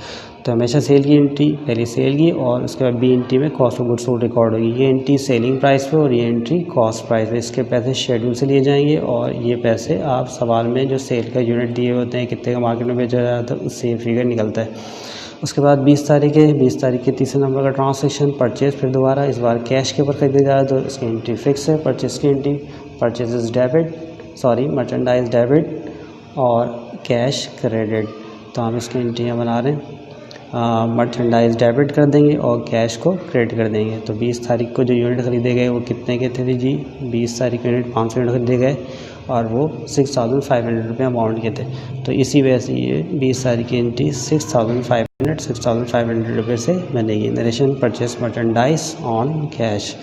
B: तो हमेशा सेल की एंट्री पहले सेल की और उसके बाद बी एंट्री में cost of goods sold record होगी। ये एंट्री सेलिंग प्राइस पे और ये एंट्री कॉस्ट प्राइस पे। इसके पैसे शेड्यूल से लिए जाएंगे और ये पैसे आप सवाल में जो सेल का यूनिट दिए होते हैं कितने का मार्केट में बेचा जाता है उससे ये फिगर निकलता है। उसके बाद 20 तारीख है, 20 तारीख के तीसरे नंबर का ट्रांसैक्शन परचेज़, फिर दोबारा इस बार कैश के ऊपर खरीदा जा रहा है तो इसकी एंट्री फिक्स है। परचेज़ की entry purchase debit merchandise debit और कैश क्रेडिट। तो हम इसकी एंट्रियाँ बना रहे हैं, मर्चेंडाइज डेबिट कर देंगे और कैश को क्रेडिट कर देंगे। तो 20 तारीख को जो यूनिट ख़रीदे गए वो कितने के थे जी। 20 तारीख को यूनिट 500 यूनिट खरीदे गए और वो 6,500 रुपये अमाउंट के थे। तो इसी वजह से ये 20 तारीख की एंट्री 6,500 रुपये से बनेगी। Narration purchase merchandise on cash.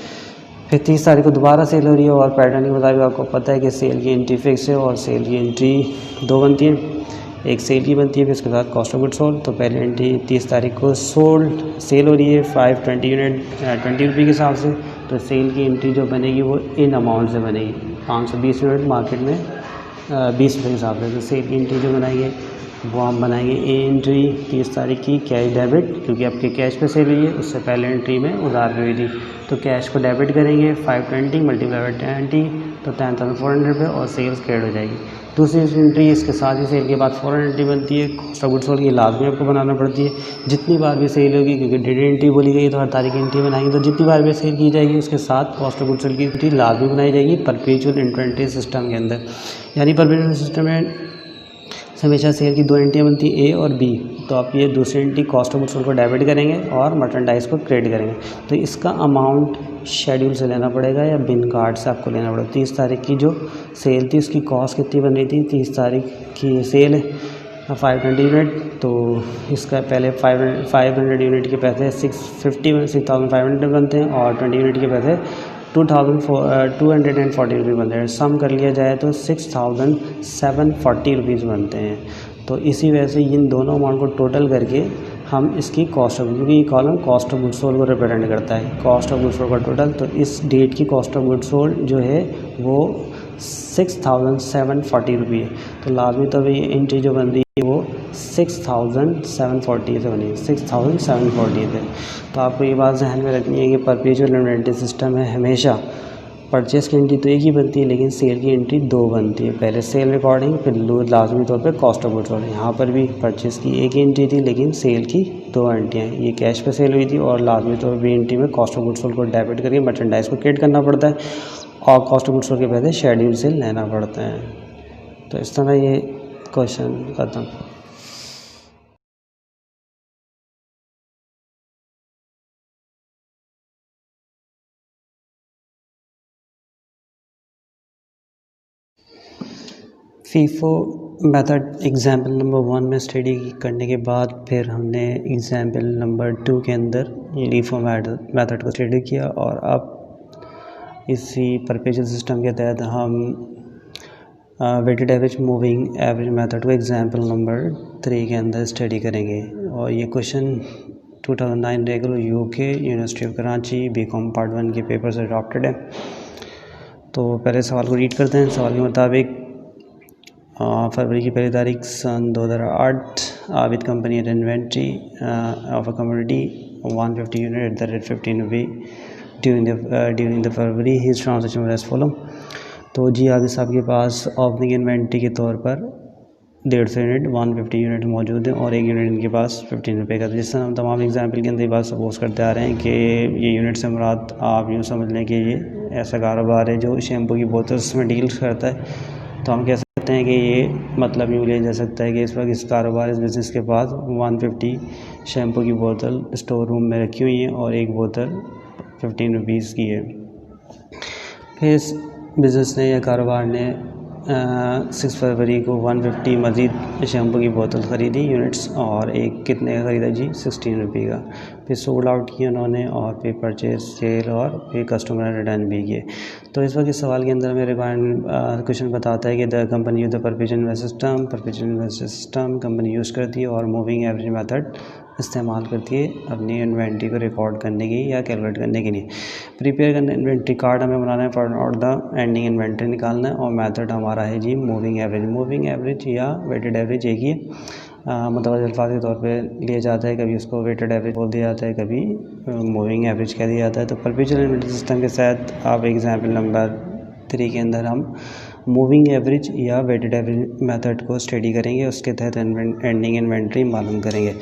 B: फिर 30 तारीख को दोबारा सेल हो रही है और पैटर्न के मुताबिक आपको पता है कि सेल की एंट्री फिक्स है और सेल की एंट्री 2 बनती है। एक सेल की बनती है, फिर उसके साथ कॉस्ट ऑफ गुड सोल्ड। तो पहली एंट्री 30 तारीख को सेल हो रही है 520 यूनिट 20 रुपये के हिसाब से। तो सेल की एंट्री जो बनेगी वो इन अमाउंट से बनेगी, 520 यूनिट मार्केट में 20 रुपये के हिसाब से। तो सेल की एंट्री जो बनाएंगे वो हम बनाएंगे एंट्री 30 तारीख की कैश डेबिट, क्योंकि आपके कैश पे सेल हुई है, उससे पहले एंट्री में उधार पे हुई थी। तो कैश को डेबिट करेंगे 520 मल्टीप्लाई बाई 20 तो 10,400 रुपये और सेल्स क्रेडिट हो जाएगी। दूसरी एंट्री इसके साथ ही सेल के बाद फॉरन एंट्री बनती है, कॉस्ट ऑफ गुड्स सोल्ड की लाजमी आपको बनाना पड़ती है। जितनी बार भी सेल होगी, क्योंकि डेट एंट्री बोली गई तो हर तारीख की एंट्री बनाएंगे, तो जितनी बार भी सेल की जाएगी उसके साथ कॉस्ट ऑफ गुड्स सोल्ड की एंट्री लाजमी बनाई जाएगी परपेचुअल इन्वेंटरी सिस्टम के अंदर। यानी परपेचुअल सिस्टम में हमेशा सेल की 2 एंट्रियाँ बनती है, ए और बी। तो आप ये दूसरी entry cost of goods sold को डेबिट करेंगे और मर्चेंडाइज को क्रेडिट करेंगे। तो इसका अमाउंट शेड्यूल से लेना पड़ेगा या बिन कार्ड से आपको लेना पड़ेगा। 30 तारीख की जो सेल थी उसकी कॉस्ट कितनी बन रही थी, 30 तारीख की सेल है 520 यूनिट, तो इसका पहले 500 यूनिट के पैसे 6,500 बनते हैं और 20 यूनिट के पैसे 2,240 रुपये बनते हैं। सम कर लिया जाए तो 6,740 रुपीज़ बनते हैं। तो इसी वजह से इन दोनों अमाउंट को टोटल करके हम इसकी कॉस्ट ऑफ, क्योंकि ये column cost of goods sold को रिप्रेजेंट करता है, कॉस्ट ऑफ गुड्स सोल्ड का टोटल। तो इस डेट की कॉस्ट ऑफ गुड्स सोल्ड जो है वो 6,740 रुपये है। तो लाजमी तो ये एंट्री जो बन रही है वो 6,740 से बनी, 6,740 से। तो आपको ये बात ध्यान में रखनी है कि परपेचुअल इन्वेंटरी सिस्टम है, हमेशा परचेस की एंट्री तो एक ही बनती है लेकिन सेल की एंट्री 2 बनती है। पहले सेल रिकॉर्डिंग, फिर लाजमी तौर पे कॉस्ट ऑफ गुड्स सोल्ड। यहाँ पर भी परचेस की एक ही एंट्री थी लेकिन सेल की 2 एंट्रियाँ हैं। ये कैश पे सेल हुई थी और लाजमी तौर पर एंट्री में कॉस्ट ऑफ गुड्स सोल्ड को डेबिट करके मर्चेंडाइज को क्रेडिट करना पड़ता है और कॉस्ट ऑफ गुड्स सोल्ड के पैसे शेड्यूल से लेना पड़ते हैं। तो इस तरह ये क्वेश्चन खत्म। फीफो मेथड एग्जाम्पल नंबर 1 में स्टडी करने के बाद फिर हमने एग्जाम्पल नंबर 2 के अंदर लीफो मेथड को स्टडी किया और अब इसी परपेचुअल सिस्टम के तहत हम weighted average moving average method को एग्जाम्पल नंबर 3 के अंदर स्टडी करेंगे। और ये question 2009 regular UK university of Karachi BCom part 1 के पेपर से अडॉप्टेड है। तो पहले सवाल को रीड करते हैं। सवाल के मुताबिक फरवरी की 1 तारीख सन 2008 with company at inventory of a commodity 150 unit at the rate 15 रुपये during the February his transaction as follow. तो जी आगे साहब के पास ओपनिंग इन्वेंट्री के तौर पर 150 यूनिट 150 यूनिट मौजूद है और 1 यूनिट इनके पास 15 रुपये का। जिस तरह हम तमाम एग्जाम्पल के अंदर ये बात सपोज करते आ रहे हैं कि ये यूनिट से मुराद आप यूँ समझ लें कि ये ऐसा कारोबार है जो शैम्पू की बोतल्स में डील करता है। तो हम कह सकते हैं कि ये मतलब यूँ लिया जा सकता है कि इस वक्त इस कारोबार इस बिज़नेस के पास 150 शैम्पू की बोतल स्टोर रूम में रखी हुई है और एक बोतल 15 रुपीज़ की है। फिर इस बिज़नेस ने या कारोबार ने 6 फरवरी को 150 मज़ीद शैम्पू की बोतल ख़रीदी यूनिट्स और एक कितने का ख़रीदा जी 16 रुपये का। फिर सोल्ड आउट किया उन्होंने और फिर परचेज सेल और फिर कस्टमर ने रिटर्न भी किए। तो इस वक्त इस सवाल के अंदर मेरे क्वेश्चन बताता है कि the company use the perpetual system company use करती है और मूविंग एवरेज मेथड इस्तेमाल करती है अपनी इन्वेंट्री को रिकॉर्ड करने की या कैलकुलेट करने के लिए। प्रिपेयर करना इन्वेंट्री कार्ड हमें बनाना है फॉर और द एंडिंग इन्वेंट्री निकालना है और मेथड हमारा है जी मूविंग एवरेज या वेटेड एवरेज एक ही मुतवज़्ज़ल अल्फाज के तौर पे लिया जाता है। कभी उसको वेटेड एवरेज बोल दिया जाता है, कभी मूविंग एवरेज कह दिया जाता है। तो परपेचुअल इन्वेंट्री सिस्टम के साथ आप एग्जाम्पल नंबर 3 के अंदर हम मूविंग एवरेज या वेटेड एवरेज मेथड को स्टडी करेंगे, उसके तहत एंडिंग इन्वेंट्री मालूम करेंगे।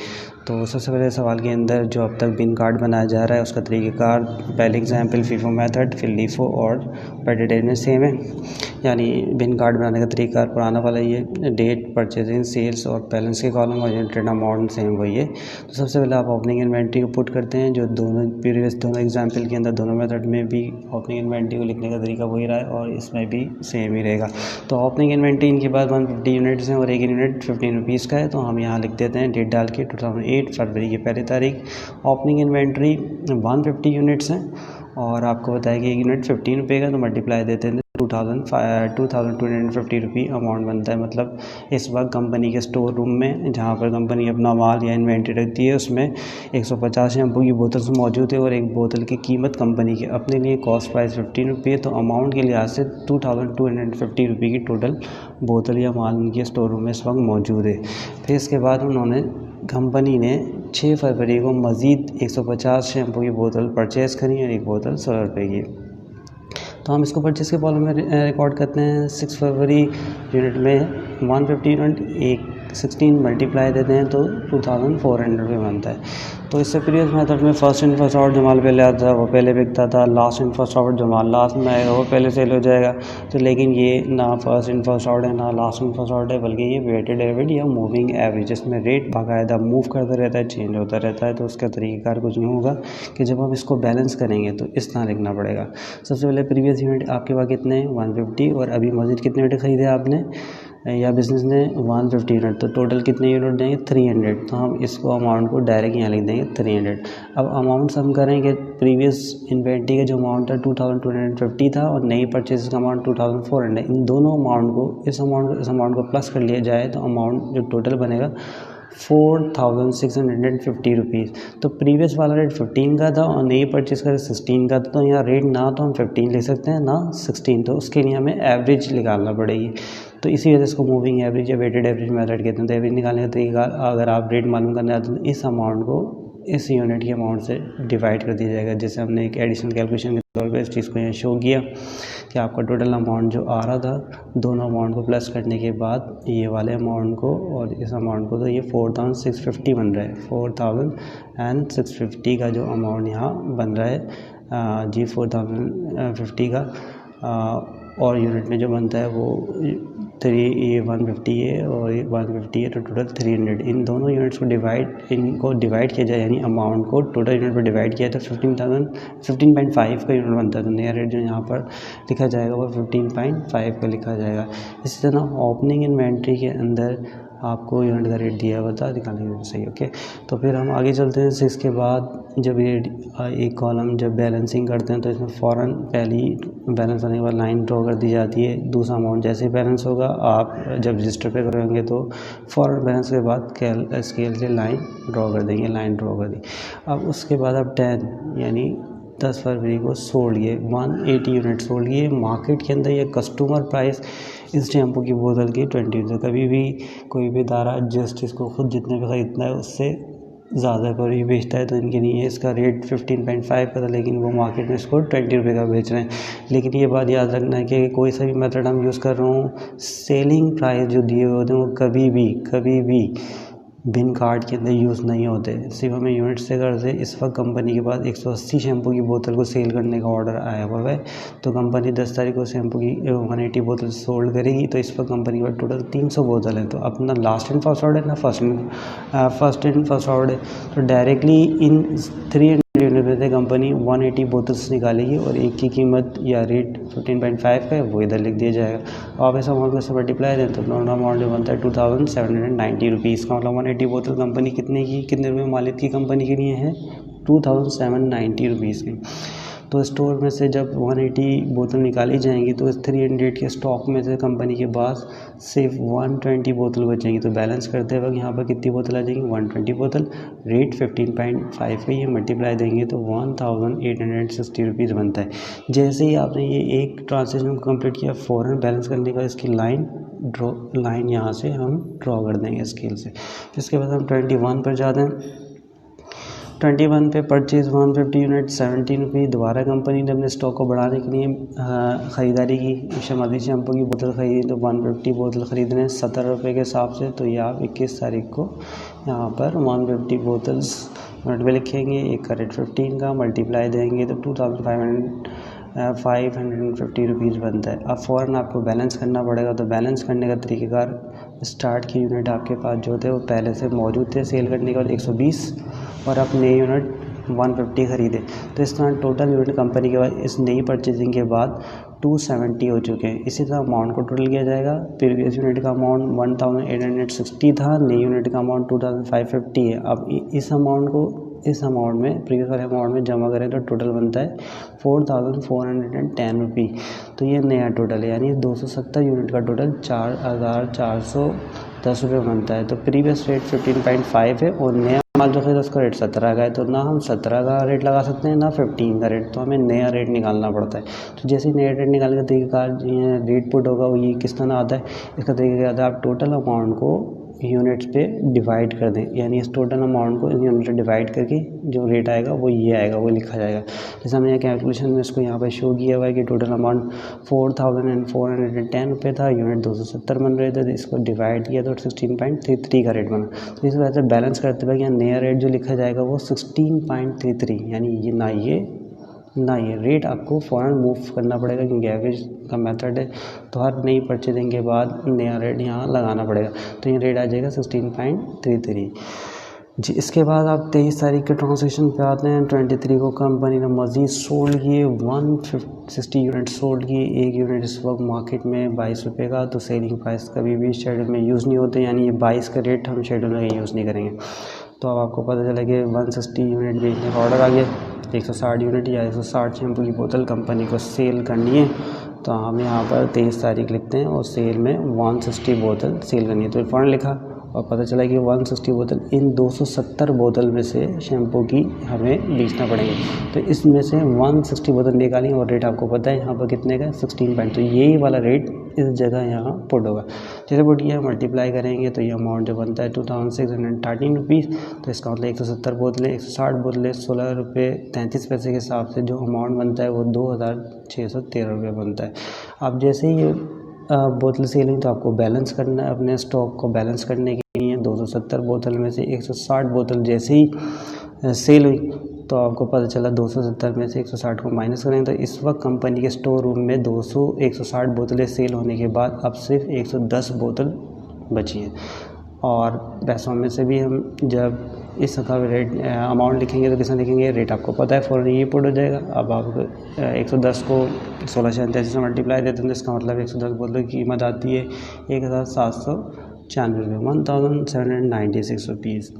B: तो सबसे पहले सवाल के अंदर जो अब तक बिन कार्ड बनाया जा रहा है उसका तरीक़ाकार, पहले एग्जाम्पल फीफो मेथड, फिर लीफो और वेटेड एवरेज में सेम है। यानी बिन कार्ड बनाने का तरीक़ाकार पुराना वाला ही है, डेट, परचेजिंग, सेल्स और बैलेंस के कॉलम और यूनिट अमाउंट सेम वही है। तो सबसे पहले आप ओपनिंग इन्वेंट्री को पुट करते हैं, जो दोनों प्रीवियस दोनों एग्जाम्पल के अंदर दोनों मेथड में भी ओपनिंग इन्वेंट्री को लिखने का तरीका वही रहा है और इसमें भी सेम ही रहेगा। तो ओपनिंग इन्वेंट्री इनके पास 150 यूनिट्स हैं और एक यूनिट 15 रुपीज़ का है। तो हम यहाँ लिख देते हैं डेट डाल के 2008 फरवरी की 1 तारीख। ओपनिंग इन्वेंट्री 150 यूनिट्स हैं और आपको बताया कि एक यूनिट 15 रुपये का, तो मल्टीप्लाई देते हैं 2250 रुपी अमाउंट बनता है। मतलब इस वक्त कंपनी के स्टोर रूम में जहाँ पर कंपनी अपना माल या इन्वेंट्री रखती है उसमें 150 शैम्पू की बोतल मौजूद है और एक बोतल की कीमत कंपनी के अपने लिए कॉस्ट प्राइस 15 रुपये है। तो अमाउंट के लिहाज से 2250 रुपये की टोटल बोतल या माल उनके स्टोर रूम में इस वक्त मौजूद है। फिर इसके बाद कंपनी ने 6 फरवरी को मज़ीद 150 शैम्पू की बोतल परचेज़ करी और एक बोतल 16 रुपये की। तो हम इसको परचेज़ के कॉलम में रिकॉर्ड करते हैं। 6 फरवरी यूनिट में 150 यूनिट 16 मल्टीप्लाई देते हैं तो 2400 रुपये बनता है। तो इससे प्रीवियस मेथड में फर्स्ट इन फर्स्ट आउट जो माल पहले आता था वो पहले बिकता था, लास्ट इन फर्स्ट आउट जो माल लास्ट में आएगा वो पहले सेल हो जाएगा। तो लेकिन ये ना फर्स्ट इन फर्स्ट आउट है ना लास्ट इन फर्स्ट आउट है, बल्कि ये वेटेड एवरेज या मूविंग एवरेज, जिसमें रेट बाकायदा मूव करता रहता है, चेंज होता रहता है। तो उसका तरीक़ाकार कुछ नहीं होगा कि जब हम इसको बैलेंस करेंगे तो इस तरह लिखना पड़ेगा। सबसे पहले प्रीवियस यूनिट आपके पास कितने हैं 150 और अभी मज़ीद कितने यूनिट ख़रीदे आपने या बिज़नेस ने 150 यूनिट, तो टोटल कितने यूनिट देंगे 300। तो हम इसको अमाउंट को डायरेक्ट यहाँ लिख देंगे 300। अब अमाउंट सम करेंगे, प्रीवियस इन्वेंट्री का जो अमाउंट था 2250 था और नई परचेज का अमाउंट 2400। इन दोनों अमाउंट को इस अमाउंट को प्लस कर लिया जाए तो अमाउंट जो टोटल बनेगा 4650 रुपीज़। तो प्रीवियस वाला रेट 15 का था और नई परचेज़ का 16 का था। तो यहाँ रेट ना तो हम 15 ले सकते हैं ना 16, तो उसके लिए हमें एवरेज निकालना पड़ेगी। तो इसी वजह से इसको मूविंग एवरेज या वेटेड एवरेज मेथड कहते हैं। तो एवरेज निकालने का तरीका, अगर आप रेट मालूम करना चाहते हैं तो इस अमाउंट को इस यूनिट के अमाउंट से डिवाइड कर दिया जाएगा। जैसे हमने एक एडिशनल कैलकुलेशन के तौर पर इस चीज़ को यहाँ शो किया कि आपका टोटल अमाउंट जो आ रहा था दोनों अमाउंट को प्लस करने के बाद ये वाले अमाउंट को और इस अमाउंट को, तो ये 4650 बन रहा है। 4650 का जो अमाउंट यहाँ बन रहा है जी 4050 का, और यूनिट में जो बनता है वो 150 है और 150 है, तो टोटल 300। इन दोनों यूनिट्स को डिवाइड किया जाए, यानी अमाउंट को टोटल यूनिट पर डिवाइड किया तो 15.5 का यूनिट बनता है। तो नया रेट जो यहाँ पर लिखा जाएगा वो 15.5 का लिखा जाएगा। इसी तरह ओपनिंग इन्वेंट्री के अंदर आपको यूनिट का रेट दिया हुआ था, निकालने सही। ओके, तो फिर हम आगे चलते हैं। 6 के बाद जब ये एक कॉलम जब बैलेंसिंग करते हैं तो इसमें फ़ौरन पहली बैलेंस होने के बाद लाइन ड्रॉ कर दी जाती है। दूसरा अमाउंट जैसे ही बैलेंस होगा आप जब रजिस्टर पे करेंगे तो फ़ौरन बैलेंस के बाद स्केल से लाइन ड्रॉ कर देंगे, लाइन ड्रॉ कर दी। अब उसके बाद अब 10 यानी 10 फरवरी को सोल्ड, ये 180 यूनिट सोल्ड। ये मार्केट के अंदर ये कस्टमर प्राइस इस शैम्पू की बोतल की 20। तो कभी भी कोई भी इदारा जिस चीज़ को खुद जितने पे ख़रीदना है उससे ज़्यादा पर ही बेचता है, तो इनके लिए इसका रेट 15.5 का था, लेकिन वो मार्केट में इसको 20 रुपये का बेच रहे हैं। लेकिन ये बात याद रखना है कि कोई सा भी मेथड हम यूज़ कर रहा हूँ, सेलिंग प्राइस जो दिए हुए होते हैं वो कभी भी बिन कार्ड के अंदर यूज़ नहीं होते, सिर्फ हमें यूनिट से करते। इस वक्त कंपनी के पास 180 शैम्पू की बोतल को सेल करने का ऑर्डर आया हुआ है। तो कंपनी 10 तारीख को शैम्पू की 180 बोतल सोल्ड करेगी। तो इस वक्त कंपनी के पास टोटल 300 बोतल है। तो अपना लास्ट इन फर्स्ट आउट है ना फर्स्ट इन फर्स्ट आउट है, तो डायरेक्टली इन 300 यूनिट में से कंपनी 180 बोतल्स निकालेगी और एक की कीमत या रेट 15.5 का है वो इधर लिख दिया जाएगा। आप ऐसा अमाउंट से मल्टीप्लाई दें तो टोटल अमाउंट जो बनता है 2790 रुपीज़ का। मतलब 180 बोतल कंपनी कितने रुपये मालिक की कंपनी के लिए है 2790 रुपीज़ की। तो स्टोर में से जब 180 बोतल निकाली जाएंगी तो इस 300 के स्टॉक में से कंपनी के पास सिर्फ 120 बोतल बचेंगी। तो बैलेंस करते वक्त यहाँ पर कितनी बोतल आ जाएंगी 120 बोतल, रेट 15.5 का, ये मल्टीप्लाई देंगे तो 1860 रुपीज़ बनता है। जैसे ही आपने ये एक ट्रांजेक्शन कंप्लीट किया फ़ौरन बैलेंस करने का इसकी लाइन यहाँ से हम ड्रॉ कर देंगे स्केल से। इसके बाद हम 21 पर जाते हैं। 21 पे परचेज़ 150 यूनिट 17 रुपये। दोबारा कंपनी ने अपने स्टॉक को बढ़ाने के लिए ख़रीदारी की, शमादी शैम्पू की बोतल ख़रीदी तो 150 बोतल ख़रीद रहे हैं 70 रुपये के हिसाब से। तो ये आप 21 तारीख को यहाँ पर 150 बोतल्स यूनिट में लिखेंगे, एक का रेट 15 का, मल्टीप्लाई देंगे तो 2550 रुपीज़ बनता है। अब फ़ौरन आपको बैलेंस करना पड़ेगा। तो बैलेंस करने का तरीक़ेकार, स्टार्ट की यूनिट आपके पास जो थे वो पहले से मौजूद थे सेल करने के बाद 120 और आप नए यूनिट 150 ख़रीदे। तो इस तरह टोटल यूनिट कंपनी के बाद इस नई परचेजिंग के बाद 270 हो चुके हैं। इसी तरह अमाउंट को टोटल किया जाएगा। प्रीवियस यूनिट का अमाउंट 1860 था, नई यूनिट का अमाउंट 2550 है। अब इस अमाउंट को इस अमाउंट में प्रीवियस वाले अमाउंट में जमा करें तो टोटल बनता है 4410 रुपी। तो ये नया टोटल है, यानी 270 यूनिट का टोटल 4410 रुपये बनता है। तो प्रीवियस रेट 15.5 है और नया माल जो खरीदा उसका रेट 17 का है। तो ना हम 17 का रेट लगा सकते हैं ना 15 का रेट, तो हमें नया रेट निकालना पड़ता है। तो जैसे ही नया रेट निकालने का तरीका रेट पुट होगा वो ये किस तरह आता है, इसका तरीका क्या आता है, आप टोटल अमाउंट को यूनिट्स पे डिवाइड कर दें, यानी इस टोटल अमाउंट को यूनिट में डिवाइड करके जो रेट आएगा वो ये आएगा, वो लिखा जाएगा। जैसे हमने कैलकुलेशन में इसको यहाँ पर शो किया हुआ है कि टोटल अमाउंट 4410 रुपये था, यूनिट 270 बन रहे थे, तो इसको डिवाइड किया तो 16.33 का रेट बना। तो इस वजह से बैलेंस करते हुए यहाँ नया रेट जो लिखा जाएगा वो 16.33, यानी ये रेट आपको फ़ौरन मूव करना पड़ेगा क्योंकि एवरेज का मेथड है, तो हर नई परचेजिंग के बाद नया रेट यहाँ लगाना पड़ेगा। तो ये रेट आ जाएगा 16.33 जी। इसके बाद आप 23 तारीख के ट्रांजेक्शन पे आते हैं। 23 को कंपनी ने मज़ीद सोल्ड किए 160 यूनिट सोल्ड किए। एक यूनिट इस वक्त मार्केट में 22 रुपये का, तो सेलिंग प्राइस कभी भी शेड्यूल में यूज़ नहीं होते, यानी ये 22 का रेट हम शेड्यूल में यूज़ नहीं करेंगे। तो अब आपको पता चला कि 160 यूनिट बेचने का ऑर्डर आ गया, 160 यूनिट या 160 शैम्पू की बोतल कंपनी को सेल करनी है। तो हम यहाँ पर 23 तारीख लिखते हैं और सेल में 160 बोतल सेल करनी है, तो फ़ौरन लिखा और पता चला कि 160 बोतल इन 270 बोतल में से शैम्पू की हमें बेचना पड़ेंगे। तो इसमें से 160 बोतल निकाली और रेट आपको पता है यहाँ पर कितने का 16 पॉइंट, तो यही वाला रेट इस जगह यहाँ पुट होगा। जैसे पुट किया मल्टीप्लाई करेंगे तो ये अमाउंट जो बनता है 2613 रुपीज़। तो इसका मतलब 170 बोतलें 160 बोतलें 16 रुपये 33 पैसे के हिसाब से जो अमाउंट बनता है वो 2613 रुपये बनता है। अब जैसे ही बोतल सेल हुई तो आपको बैलेंस करना है, अपने स्टॉक को बैलेंस करने के लिए 270 बोतल में से 160 बोतल जैसे ही सेल हुई तो आपको पता चला 270 में से 160 को माइनस करें तो इस वक्त कंपनी के स्टोर रूम में 160 बोतलें सेल होने के बाद अब सिर्फ 110 बोतल बची हैं। और पैसों में से भी हम जब इसका रेट अमाउंट लिखेंगे तो कितना लिखेंगे, रेट आपको पता है फ़ौरन ये पुट हो जाएगा। अब आप 110 को 1633 से मल्टीप्लाई देते हैं तो इसका मतलब 110 बोतल की कीमत आती है 1796 रुपये, 1796 रुपीज़।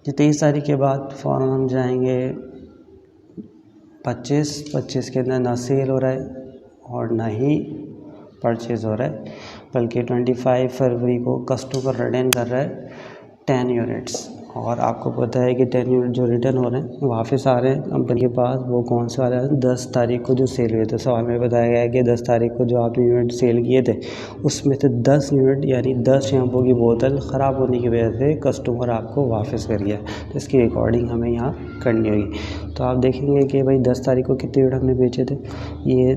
B: 23 तारीख के बाद फ़ौरन हम जाएंगे 25 के अंदर ना सेल हो रहा है और ना ही परचेज़ हो रहा है, बल्कि 25 फरवरी को कस्टमर रिटर्न कर रहा है 10 यूनिट्स। और आपको पता है कि 10 यूनिट जो रिटर्न हो रहे हैं वापस आ रहे हैं कंपनी के पास, वो कौन से वाले हैं 10 तारीख को जो सेल हुए थे। सवाल में बताया गया है कि 10 तारीख को जो आपने यूनिट सेल किए थे उसमें से 10 यूनिट यानी 10 शैम्पू की बोतल ख़राब होने की वजह से कस्टमर आपको वापस कर गया, तो इसकी रिकॉर्डिंग हमें यहाँ करनी होगी। तो आप देखेंगे कि भाई 10 तारीख को कितने यूनिट हमने बेचे थे, ये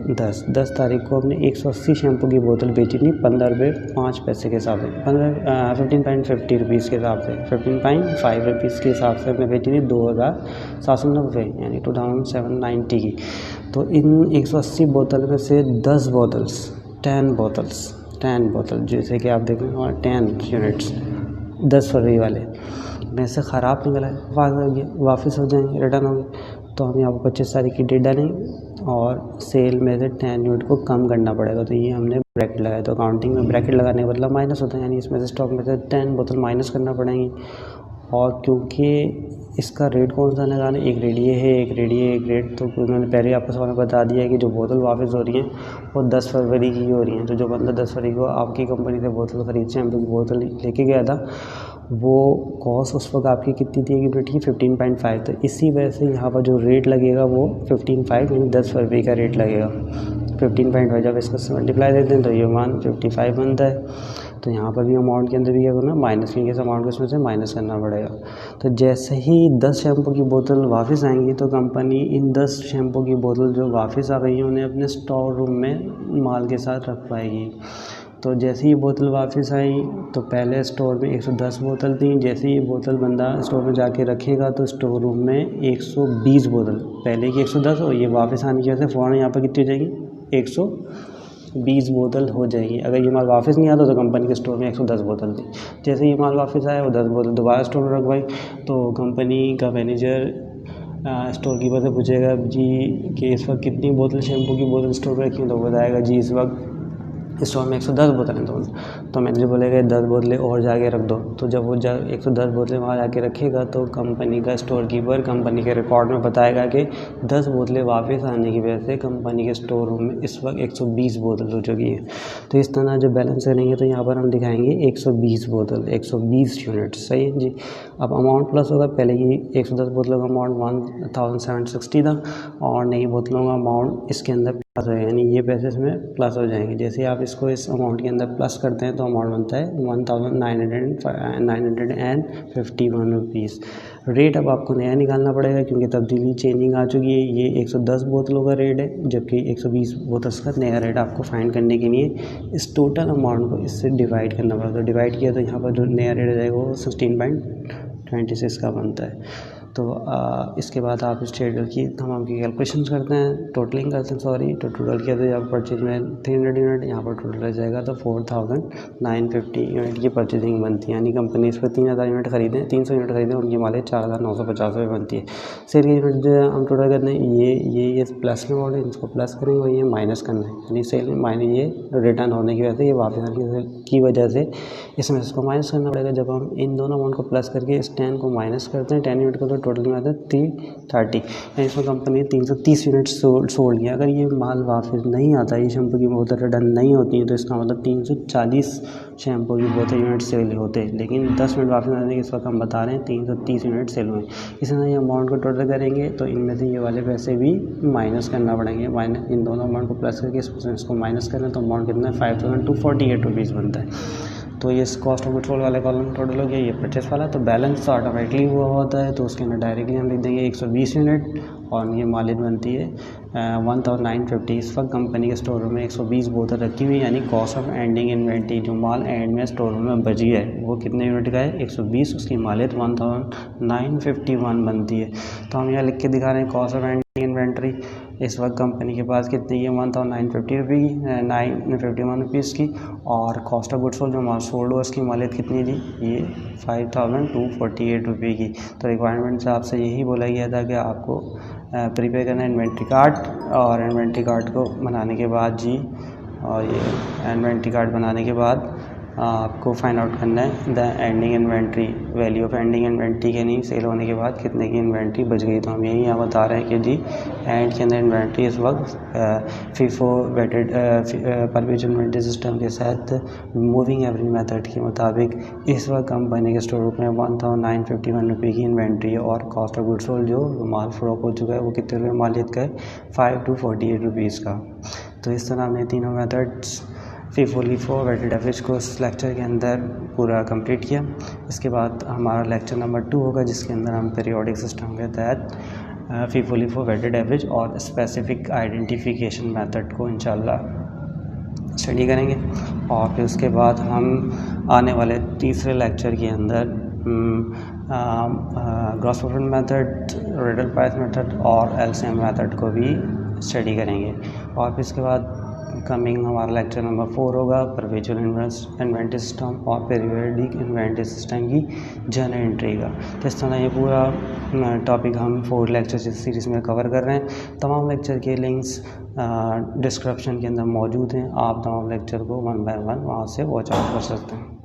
B: 10 तारीख को हमने 180 शैम्पू की बोतल बेची थी 15 रुपये 5 पैसे के हिसाब से, 15.50 रुपीज़ के हिसाब से, 15.5 रुपीज़ के हिसाब से हमने बेची थी 2790 यानी 2790 की। तो इन 180 बोतल में से 10 बोतल जैसे कि आप देखें और 10 यूनिट्स 10 फरवरी वाले में से ख़राब निकला है, वापस हो जाएंगे, रिटर्न हो गए। तो हम यहाँ पर 25 तारीख की डेट डालेंगे और सेल में से 10 यूनिट को कम करना पड़ेगा। तो ये हमने ब्रैकेट लगाया, तो अकाउंटिंग में ब्रैकेट लगाने का मतलब माइनस होता है, यानी इसमें से स्टॉक में से 10 बोतल माइनस करना पड़ेंगी। और क्योंकि इसका रेट कौन सा लगाना, एक रेट ये है, एक रेट तो उन्होंने पहले आपको सवाल में बता दिया है कि जो बोतल वापस हो रही हैं वो 10 फरवरी की हो रही हैं। तो जो बंदा 10 फरवरी को आपकी कंपनी से बोतल खरीद शैम्पू की बोतल लेके गया था वो कॉस्ट उस वक्त आपकी कितनी थी यूनिट की 15.5, तो इसी वजह से यहाँ पर जो रेट लगेगा वो 15.5 यानी 10 फरवरी का रेट लगेगा 15.5। जब इसको मल्टीप्लाई देते हैं तो ये 155 बनता है। तो यहाँ पर भी अमाउंट के अंदर भी क्या करना, माइनस की इस अमाउंट को इसमें से माइनस करना पड़ेगा। तो जैसे ही 10 शैम्पू की बोतल वापस आएंगी तो कंपनी इन 10 शैम्पू की बोतल जो वापस आ गई हैं उन्हें अपने स्टोर रूम में माल के साथ रख पाएगी। तो जैसे ही बोतल वापस आई तो पहले स्टोर में 110 बोतल थी, जैसे ही बोतल बंदा स्टोर में जाके रखेगा तो स्टोर रूम में 120 बोतल, पहले की 110 और ये वापस आने की वजह से फ़ौरन यहाँ पर कितनी हो जाएगी 120 बोतल हो जाएगी। अगर ये माल वापस नहीं आता तो कंपनी के स्टोर में 110 बोतल थी, जैसे ये माल वापस आया वो 10 बोतल दोबारा स्टोर में रखवाई तो कंपनी का मैनेजर स्टोर कीपर से पूछेगा जी कि इस वक्त कितनी बोतल शैम्पू की बोतल स्टोर में रखी है, तो बताएगा जी इस वक्त स्टोर में 110 बोतलें तो मैनेजर बोलेगा 10 बोतलें और जाके रख दो। तो जब वो 110 बोतलें वहाँ जाके रखेगा तो कंपनी का स्टोर कीपर कंपनी के रिकॉर्ड में बताएगा कि 10 बोतलें वापस आने की वजह से कंपनी के स्टोर रूम में इस वक्त 120 बोतल हो चुकी है। तो इस तरह जब बैलेंस करेंगे तो यहाँ पर हम दिखाएंगे 120 बोतल, 120 यूनिट, सही है जी। अब अमाउंट प्लस होगा, पहले ही 110 बोतलों का अमाउंट 1760 था और नई बोतलों का अमाउंट इसके अंदर प्लस हो, यानी ये पैसे इसमें प्लस हो जाएंगे। जैसे आप इसको इस अमाउंट के अंदर प्लस करते हैं तो अमाउंट बनता है 1951 रुपीज़। रेट अब आपको नया निकालना पड़ेगा क्योंकि तब्दीली चेंजिंग आ चुकी है। ये 110 बोतलों का रेट है जबकि 120 बोतल्स का नया रेट आपको फाइंड करने के लिए इस टोटल अमाउंट को इससे डिवाइड करना पड़ेगा। तो डिवाइड किया तो यहाँ पर जो नया रेट आ जाएगा वो 16.26 का बनता है। तो इसके बाद आप इस शेड्यूल की तमाम की कैलकुलेशन करते हैं, टोटलिंग करते हैं, तो टोटल किया तो यहाँ पर परचेज में 300 यूनिट, यहाँ पर टोटल रह जाएगा तो 4950 यूनिट की परचेजिंग बनती है। यानी कंपनी इस पर 3000 यूनिट खरीदें, 300 यूनिट खरीदें, उनकी मालिक 4950 रुपये बनती है। सेल की यूनिट जो हम टोटल करते हैं ये प्लस में बोले, इसको प्लस करेंगे और ये माइनस करना है, यानी सेल माइनस ये रिटर्न होने की वजह से, ये वापस आने की वजह से इसमें इसको माइनस करना पड़ेगा। जब हम इन दोनों अमाउंट को प्लस करके इस 10 को माइनस करते हैं, 10 यूनिट को, तो टोटल में आता है 330, यानी इसमें कंपनी ने 330 यूनिट सोल्ड किया। अगर ये माल वापस नहीं आता, ये शैम्पू की बोतल रिटर्न नहीं होती है तो इसका मतलब 340 शैम्पू की बोतल यूनिट सेल होते हैं, लेकिन 10 मिनट वापस आने के इस वक्त हम बता रहे हैं 330 यूनिट सेल हुए। इसी तरह ये अमाउंट को टोटल करेंगे तो इनमें से ये वाले पैसे भी माइनस करना पड़ेंगे। माइनस इन दोनों अमाउंट को प्लस करके इसको माइनस करें तो अमाउंट कितना है 5248 रुपीज़ बनता है। तो ये कॉस्ट ऑफ गुड्स सोल्ड वाले कॉलम टोटल हो गया, ये परचेस वाला। तो बैलेंस तो ऑटोमेटिकली हुआ होता है तो उसके अंदर डायरेक्टली हम लिख देंगे 120 यूनिट और ये मालिक बनती है 1950। इस वक्त कंपनी के स्टोर रूम में 120 बोतल रखी हुई, यानी कॉस्ट ऑफ एंडिंग इन्वेंट्री जो माल एंड में स्टोर रूम में बच गया है वो कितने यूनिट का है 120, उसकी मालिक 1951 बनती है। तो हम यहाँ लिख के दिखा रहे हैं कॉस्ट ऑफ एंडिंग इन्वेंट्री इस वक्त कंपनी के पास कितनी है 1950 रुपये की, 951 रुपीज़ की, और कॉस्ट ऑफ गुड्स सोल्ड जो माल सोल्ड हो उसकी मालियत कितनी थी ये 5248 रुपये की। तो रिक्वायरमेंट से आपसे यही बोला गया था कि आपको प्रिपेयर करना है इन्वेंट्री कार्ड, और इन्वेंट्री कार्ड को बनाने के बाद जी, और ये इन्वेंट्री कार्ड बनाने के बाद आपको फाइंड आउट करना है the ending inventory, value of ending inventory के नहीं सेल होने के बाद कितने की इन्वेंट्री बच गई। तो हम यही यहाँ बता रहे हैं कि जी एंड के अंदर इन्वेंट्री इस वक्त FIFO weighted perpetual inventory system के साथ मूविंग एवरेज मेथड के मुताबिक इस वक्त कंपनी के स्टोर रूम में 1951 रुपये की इन्वेंट्री है, और कॉस्ट ऑफ गुड्स सोल्ड जो माल फ्रॉक हो चुका है वो कितने रुपये मालियत का है 5248 रुपीज़ का। तो इस तरह हमने तीनों मेथड्स FIFO वेटेड एवरेज को इस लेक्चर के अंदर पूरा कंप्लीट किया। इसके बाद हमारा लेक्चर नंबर 2 होगा जिसके अंदर हम पीरियोडिक सिस्टम के तहत FIFO वेटेड एवरेज और स्पेसिफिक आइडेंटिफिकेशन मेथड को इंशाल्लाह स्टडी करेंगे। और फिर उसके बाद हम आने वाले तीसरे लेक्चर के अंदर gross profit method, riddle price method और LCM मेथड को भी स्टडी करेंगे। और फिर इसके बाद कमिंग हमारा लेक्चर नंबर 4 होगा परपेचुअल इन्वेंट्री सिस्टम और पीरियोडिक इन्वेंट्री सिस्टम की जर्नल एंट्री का। तो इस तरह ये पूरा टॉपिक हम 4 लेक्चर इस सीरीज़ में कवर कर रहे हैं। तमाम लेक्चर के लिंक्स डिस्क्रिप्शन के अंदर मौजूद हैं, आप तमाम लेक्चर को 1 बाय 1 वहाँ से वॉच आउट कर सकते हैं।